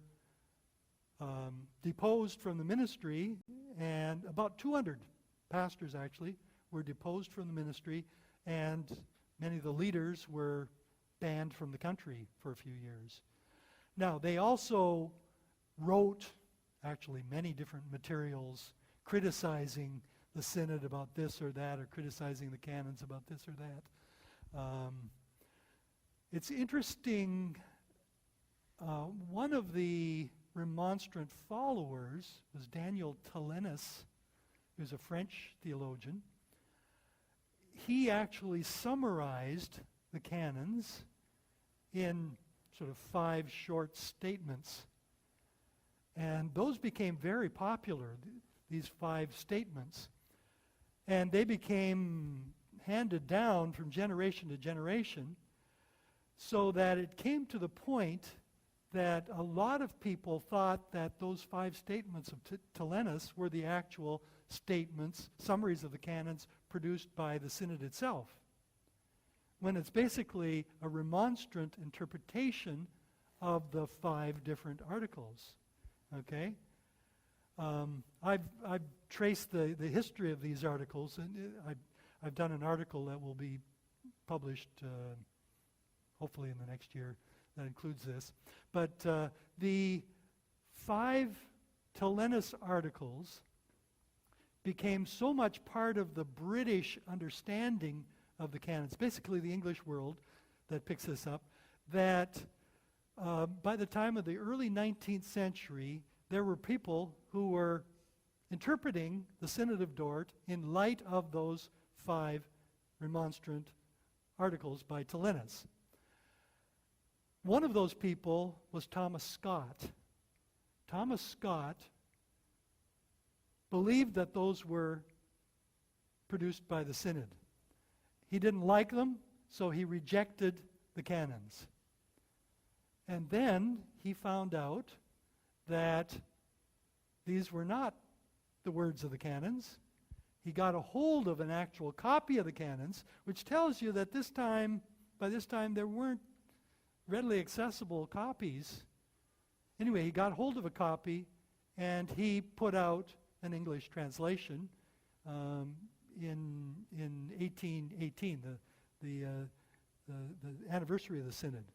deposed from the ministry, and about 200 pastors actually, were deposed from the ministry, and many of the leaders were banned from the country for a few years. Now, they also wrote actually many different materials criticizing the synod about this or that, or criticizing the canons about this or that. It's interesting, one of the remonstrant followers was Daniel Talenus, who's a French theologian. He actually summarized the canons in sort of 5 short statements. And those became very popular, these 5 statements. And they became handed down from generation to generation, so that it came to the point that a lot of people thought that those 5 statements of Talenus were the actual statements, summaries of the canons produced by the Synod itself, when it's basically a remonstrant interpretation of the 5 different articles. Okay? I've traced the history of these articles, and I've done an article that will be published hopefully in the next year that includes this. But the 5 Talenus articles became so much part of the British understanding of the canons, basically the English world that picks this up, that by the time of the early 19th century, there were people who were interpreting the Synod of Dordt in light of those 5 remonstrant articles by Talenus. One of those people was Thomas Scott. Thomas Scott believed that those were produced by the Synod. He didn't like them, so he rejected the canons. And then he found out that these were not the words of the canons. He got a hold of an actual copy of the canons, which tells you that by this time there weren't readily accessible copies. Anyway, he got hold of a copy, and he put out an English translation in 1818, the anniversary of the Synod.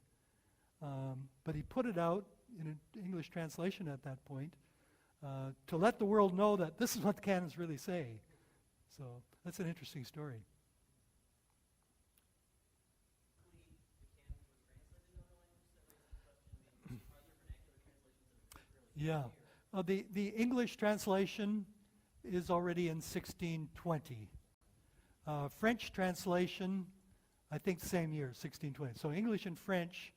But he put it out in an English translation at that point to let the world know that this is what the canons really say. So that's an interesting story. Yeah. The English translation is already in 1620. French translation, I think same year, 1620. So English and French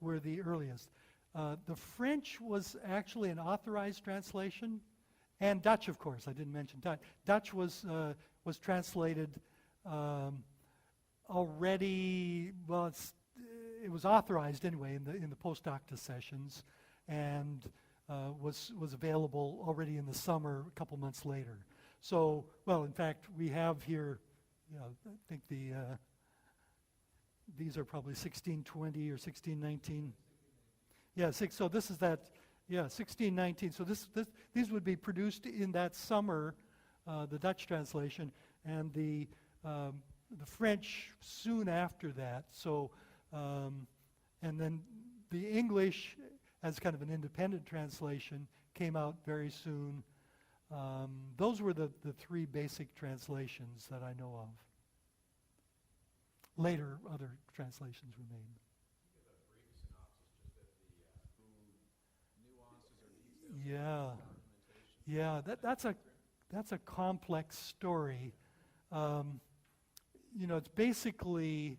were the earliest. The French was actually an authorized translation, and Dutch, of course. I didn't mention Dutch. Dutch was translated already. Well, it was authorized anyway in the post-docta sessions, and was available already in the summer, a couple months later. So, well, in fact, we have here, I think these are probably 1620 or 1619. Yeah, so this is that, 1619. So these would be produced in that summer, the Dutch translation, and the French soon after that. So, and then the English, as kind of an independent translation, came out very soon. Those were the 3 basic translations that I know of. Later, other translations were made. Yeah, that's a complex story. It's basically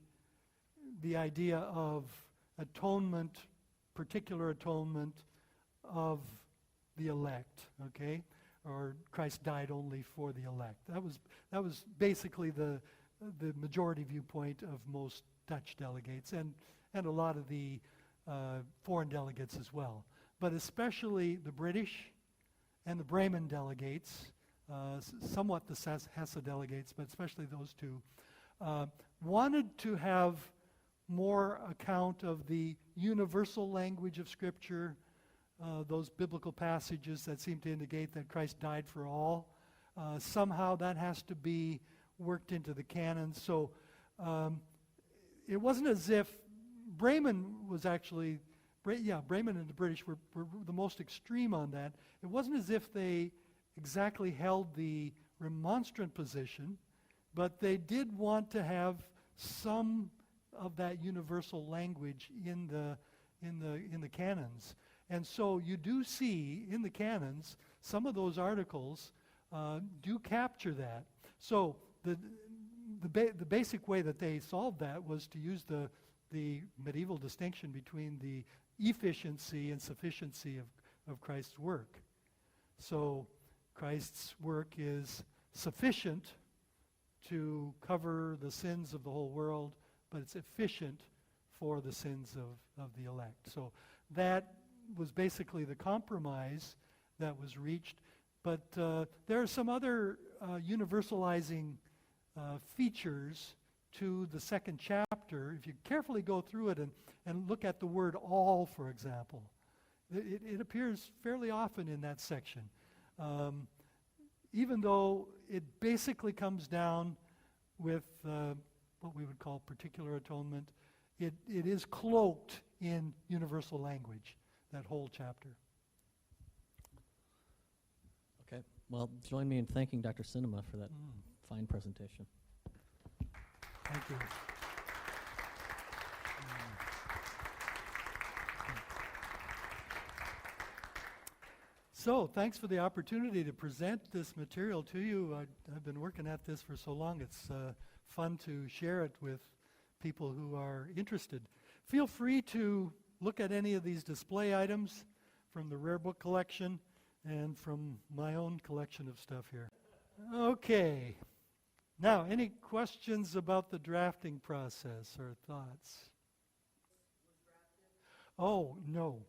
the idea of atonement, particular atonement of the elect, okay? Or Christ died only for the elect. That was basically the majority viewpoint of most Dutch delegates and a lot of the foreign delegates as well. But especially the British and the Bremen delegates, somewhat the Hesse delegates, but especially those two, wanted to have more account of the universal language of Scripture, those biblical passages that seem to indicate that Christ died for all. somehow that has to be worked into the canon. So it wasn't as if Bremen was actually, Bremen and the British were the most extreme on that. It wasn't as if they exactly held the remonstrant position, but they did want to have some of that universal language in the canons. And so you do see in the canons some of those articles do capture that. So the basic way that they solved that was to use the medieval distinction between the efficiency and sufficiency of Christ's work. So Christ's work is sufficient to cover the sins of the whole world, but it's efficient for the sins of the elect. So that was basically the compromise that was reached. But there are some other universalizing features to the second chapter. If you carefully go through it and look at the word all, for example, it appears fairly often in that section. Even though it basically comes down with what we would call particular atonement, it is cloaked in universal language, that whole chapter.
Okay. Well, join me in thanking Dr. Cinema for that fine presentation.
Thank you. So, thanks for the opportunity to present this material to you. I've been working at this for so long. It's fun to share it with people who are interested. Feel free to look at any of these display items from the rare book collection and from my own collection of stuff here. Okay. Now, any questions about the drafting process or thoughts? Oh, no.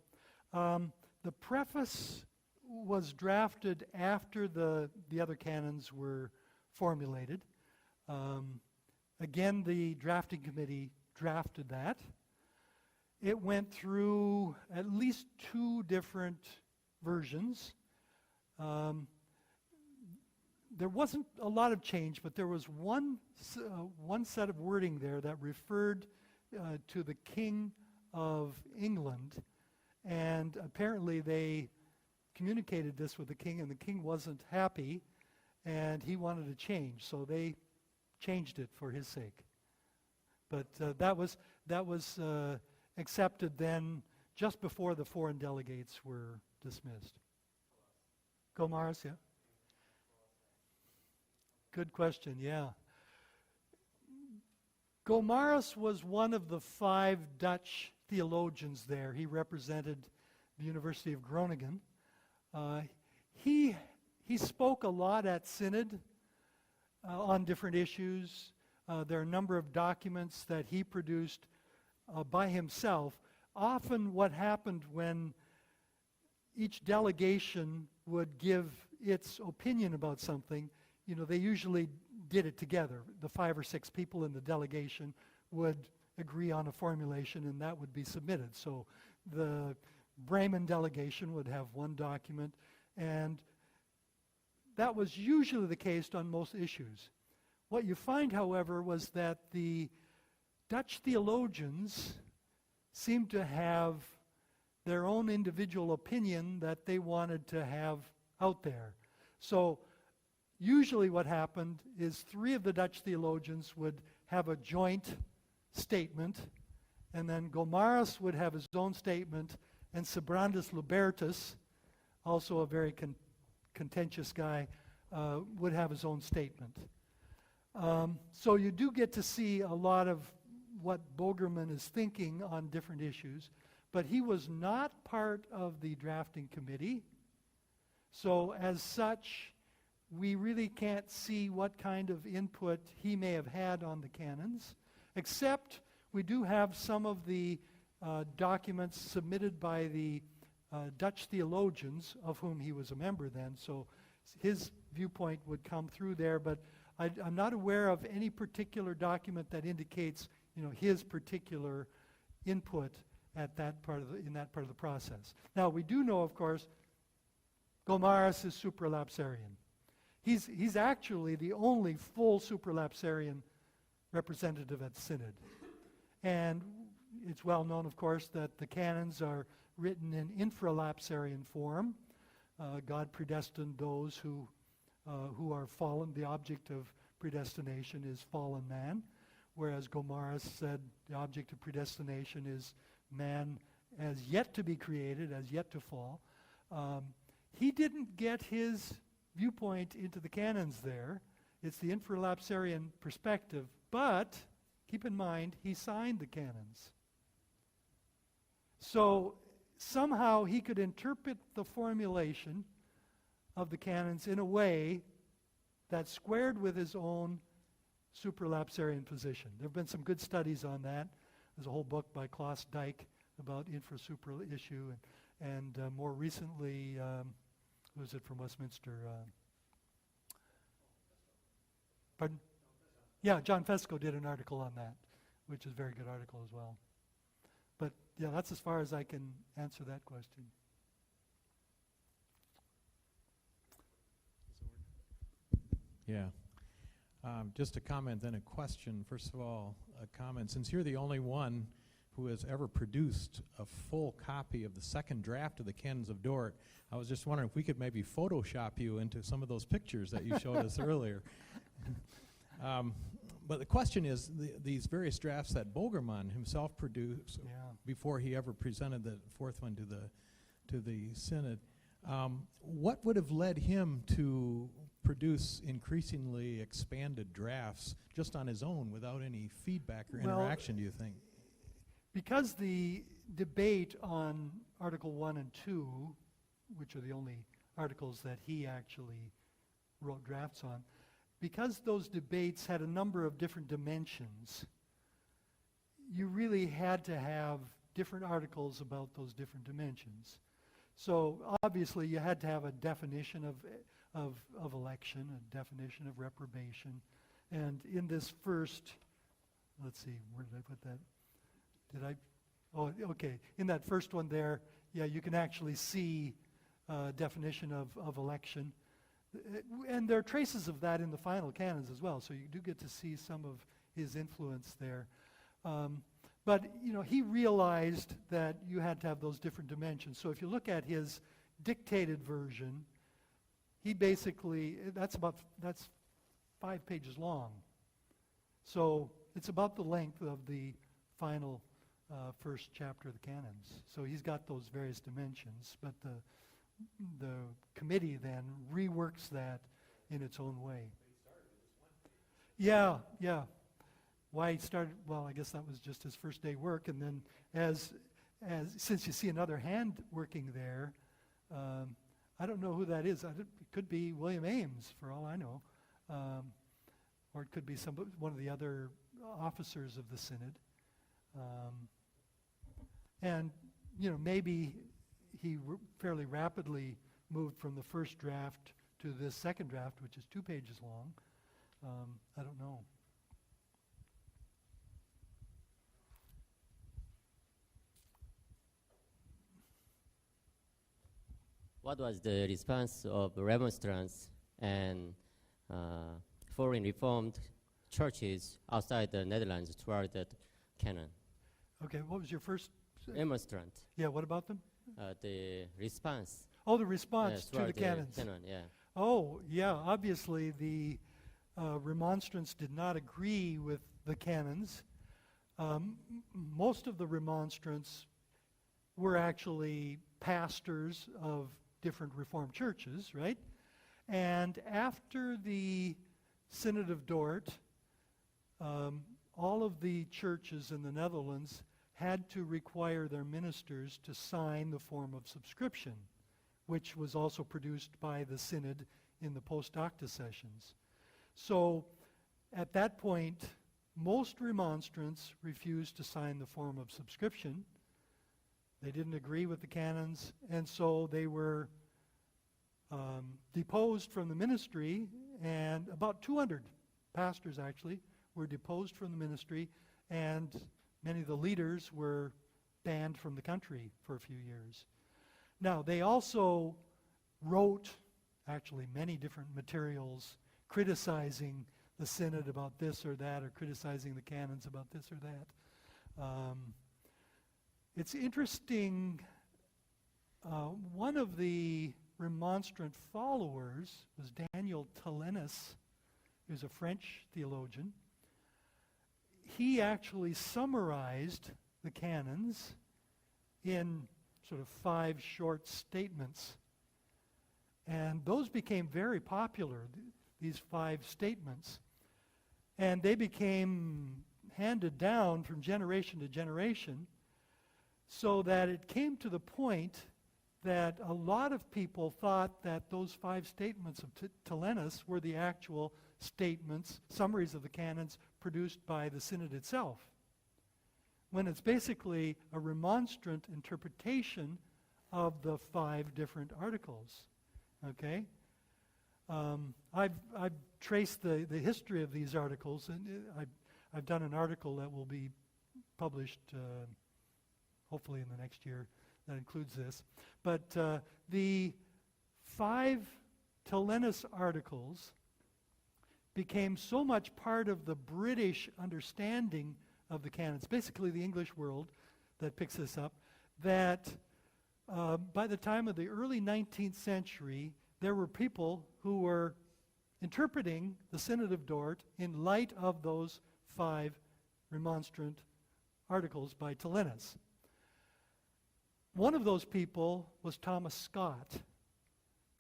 The preface was drafted after the other canons were formulated. Again, the drafting committee drafted that. It went through at least 2 different versions. There wasn't a lot of change, but there was one set of wording there that referred to the King of England, and apparently they communicated this with the king, and the king wasn't happy, and he wanted to change, so they changed it for his sake. But that was accepted then just before the foreign delegates were dismissed. Gomarus, yeah? Good question, yeah. Gomarus was one of the 5 Dutch theologians there. He represented the University of Groningen. He spoke a lot at Synod on different issues. There are a number of documents that he produced by himself. Often what happened when each delegation would give its opinion about something, they usually did it together. The 5 or 6 people in the delegation would agree on a formulation, and that would be submitted. So the Bremen delegation would have one document, and that was usually the case on most issues. What you find, however, was that the Dutch theologians seemed to have their own individual opinion that they wanted to have out there. So usually what happened is 3 of the Dutch theologians would have a joint statement, and then Gomarus would have his own statement, and Sibrandus Lubertus, also a very contentious guy, would have his own statement. So you do get to see a lot of what Bogerman is thinking on different issues, but he was not part of the drafting committee. So as such, we really can't see what kind of input he may have had on the canons, except we do have some of the documents submitted by the Dutch theologians, of whom he was a member then, so his viewpoint would come through there, but I'm not aware of any particular document that indicates his particular input at that part of in that part of the process. Now, we do know, of course, Gomarus is supralapsarian. He's actually the only full supralapsarian representative at Synod. And it's well known, of course, that the canons are written in infralapsarian form. God predestined those who are fallen. The object of predestination is fallen man, whereas Gomarus said the object of predestination is man as yet to be created, as yet to fall. He didn't get his viewpoint into the canons there. It's the infralapsarian perspective, but keep in mind, he signed the canons. So somehow he could interpret the formulation of the canons in a way that squared with his own supralapsarian position. There have been some good studies on that. There's a whole book by Klaus Dyke about infra-supra issue, and more recently, who is it from Westminster? Pardon? Yeah, John Fesco did an article on that, which is a very good article as well. But yeah, that's as far as I can answer that question.
Yeah. Just a comment, then a question. First of all, a comment. Since you're the only one who has ever produced a full copy of the second draft of the Canons of Dordt, I was just wondering if we could maybe Photoshop you into some of those pictures that you showed us earlier. But the question is, these various drafts that Bogerman himself produced before he ever presented the fourth one to the Synod, what would have led him to produce increasingly expanded drafts just on his own without any feedback or interaction, do you think?
Because the debate on Article 1 and 2, which are the only articles that he actually wrote drafts on, because those debates had a number of different dimensions, you really had to have different articles about those different dimensions. So obviously you had to have a definition of election, a definition of reprobation. And in this first, let's see, where did I put that? Oh, okay. In that first one there, yeah, you can actually see definition of election. And there are traces of that in the final canons as well, so you do get to see some of his influence there. But he realized that you had to have those different dimensions. So if you look at his dictated version, he basically, that's 5 pages long. So it's about the length of the final first chapter of the canons. So he's got those various dimensions, but the committee then reworks that in its own way. Yeah. Why he started, well, I guess that was just his first day work, and then as since you see another hand working there, I don't know who that is. It could be William Ames, for all I know, or it could be one of the other officers of the Synod. And maybe he fairly rapidly moved from the first draft to this second draft, which is 2 pages long. I don't know.
What was the response of remonstrants and foreign Reformed churches outside the Netherlands toward that canon?
Okay, what was your first?
Remonstrant.
Yeah, what about them?
The response.
Oh, the response to
toward
the canons.
Canon, yeah.
Oh, yeah, obviously the remonstrants did not agree with the canons. Most of the remonstrants were actually pastors of different Reformed churches, right? And after the Synod of Dordt, all of the churches in the Netherlands had to require their ministers to sign the form of subscription, which was also produced by the Synod in the post-Docta sessions. So at that point, most remonstrants refused to sign the form of subscription. They didn't agree with the canons, and so they were deposed from the ministry, and about 200 pastors actually were deposed from the ministry, and many of the leaders were banned from the country for a few years. Now, they also wrote actually many different materials criticizing the Synod about this or that, or criticizing the canons about this or that. It's interesting, one of the Remonstrant followers was Daniel Talenus, who's a French theologian. He actually summarized the canons in sort of 5 short statements. And those became very popular, these 5 statements. And they became handed down from generation to generation, so that it came to the point that a lot of people thought that those 5 statements of Talenus were the actual statements, summaries of the canons produced by the Synod itself, when it's basically a remonstrant interpretation of the 5 different articles. Okay? I've traced the history of these articles, and I've done an article that will be published hopefully in the next year that includes this. But the 5 Talenus articles became so much part of the British understanding of the canons, basically the English world that picks this up, that by the time of the early 19th century, there were people who were interpreting the Synod of Dordt in light of those 5 remonstrant articles by Talenus. One of those people was Thomas Scott.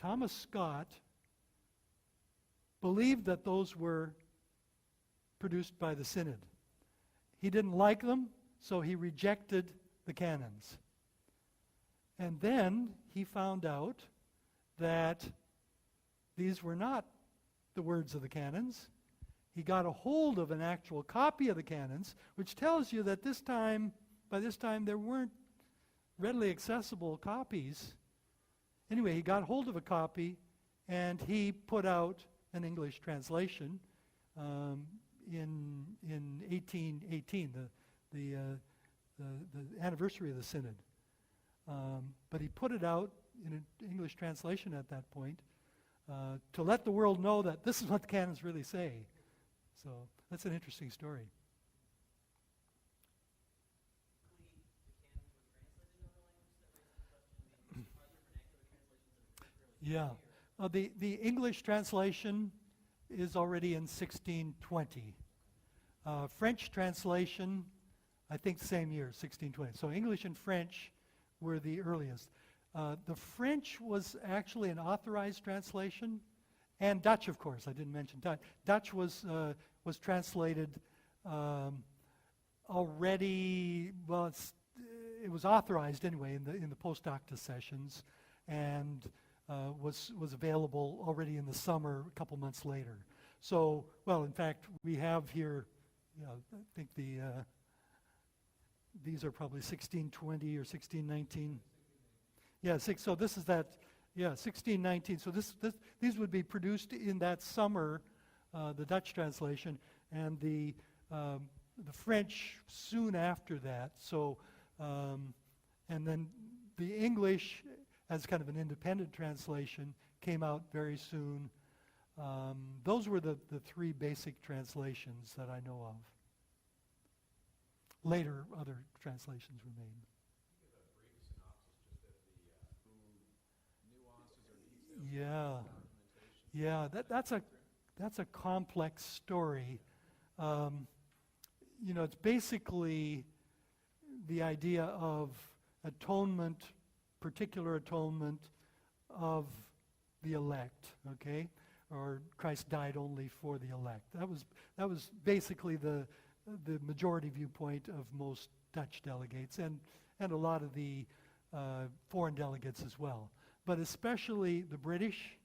Thomas Scott believed that those were produced by the Synod. He didn't like them, so he rejected the canons. And then he found out that these were not the words of the canons. He got a hold of an actual copy of the canons, which tells you that by this time there weren't readily accessible copies. Anyway, he got hold of a copy, and he put out an English translation in 1818, the anniversary of the Synod. But he put it out in an English translation at that point to let the world know that this is what the canons really say. So that's an interesting story. Yeah. The English translation is already in 1620. French translation, I think same year, 1620. So English and French were the earliest. The French was actually an authorized translation, and Dutch, of course. I didn't mention Dutch. Dutch was translated already. Well, it was authorized anyway in the post-docta sessions, and was available already in the summer, a couple months later. So, well, in fact, we have here, I think these are probably 1620 or 1619. Yeah, so this is that, 1619. So these would be produced in that summer, the Dutch translation, and the French soon after that. So, and then the English, as kind of an independent translation, came out very soon. Those were the 3 basic translations that I know of. Later, other translations were made. Yeah, that's a complex story. It's basically the idea of atonement, particular atonement of the elect, okay? Or Christ died only for the elect. That was basically the majority viewpoint of most Dutch delegates and a lot of the foreign delegates as well. But especially the British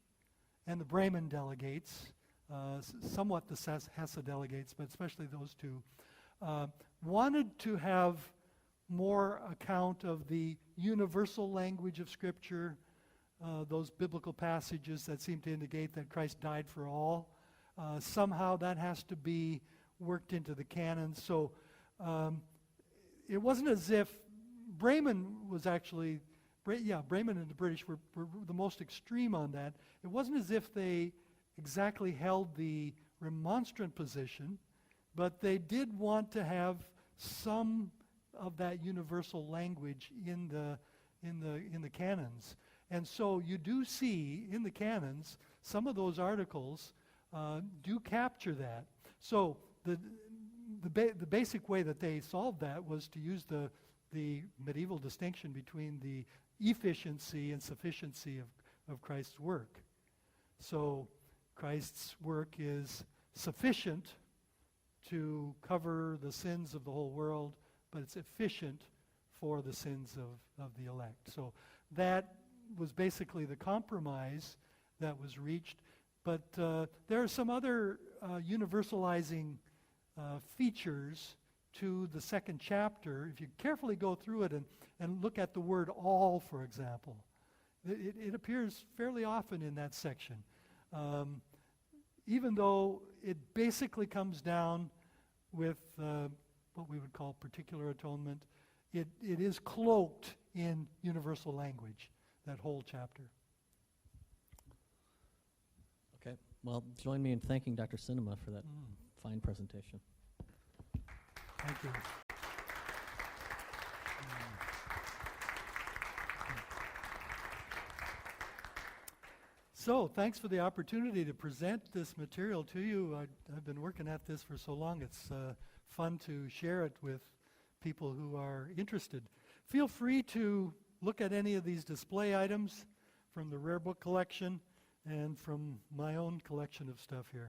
and the Bremen delegates, somewhat the Hesse delegates, but especially those 2, wanted to have more account of the universal language of Scripture, those biblical passages that seem to indicate that Christ died for all. Somehow that has to be worked into the canon. So it wasn't as if Bremen was actually Bremen and the British were the most extreme on that. It wasn't as if they exactly held the remonstrant position, but they did want to have some of that universal language in the canons. And so you do see in the canons some of those articles do capture that. So the basic way that they solved that was to use the medieval distinction between the efficiency and sufficiency of Christ's work. So Christ's work is sufficient to cover the sins of the whole world, but it's efficient for the sins of the elect. So that was basically the compromise that was reached. But there are some other universalizing features to the second chapter. If you carefully go through it and look at the word all, for example, it appears fairly often in that section. Even though it basically comes down with what we would call particular atonement, it is cloaked in universal language, that whole chapter.
Okay. Well, join me in thanking Dr. Cinema for that fine presentation.
Thank you. So, thanks for the opportunity to present this material to you. I've been working at this for so long. It's fun to share it with people who are interested. Feel free to look at any of these display items from the rare book collection and from my own collection of stuff here.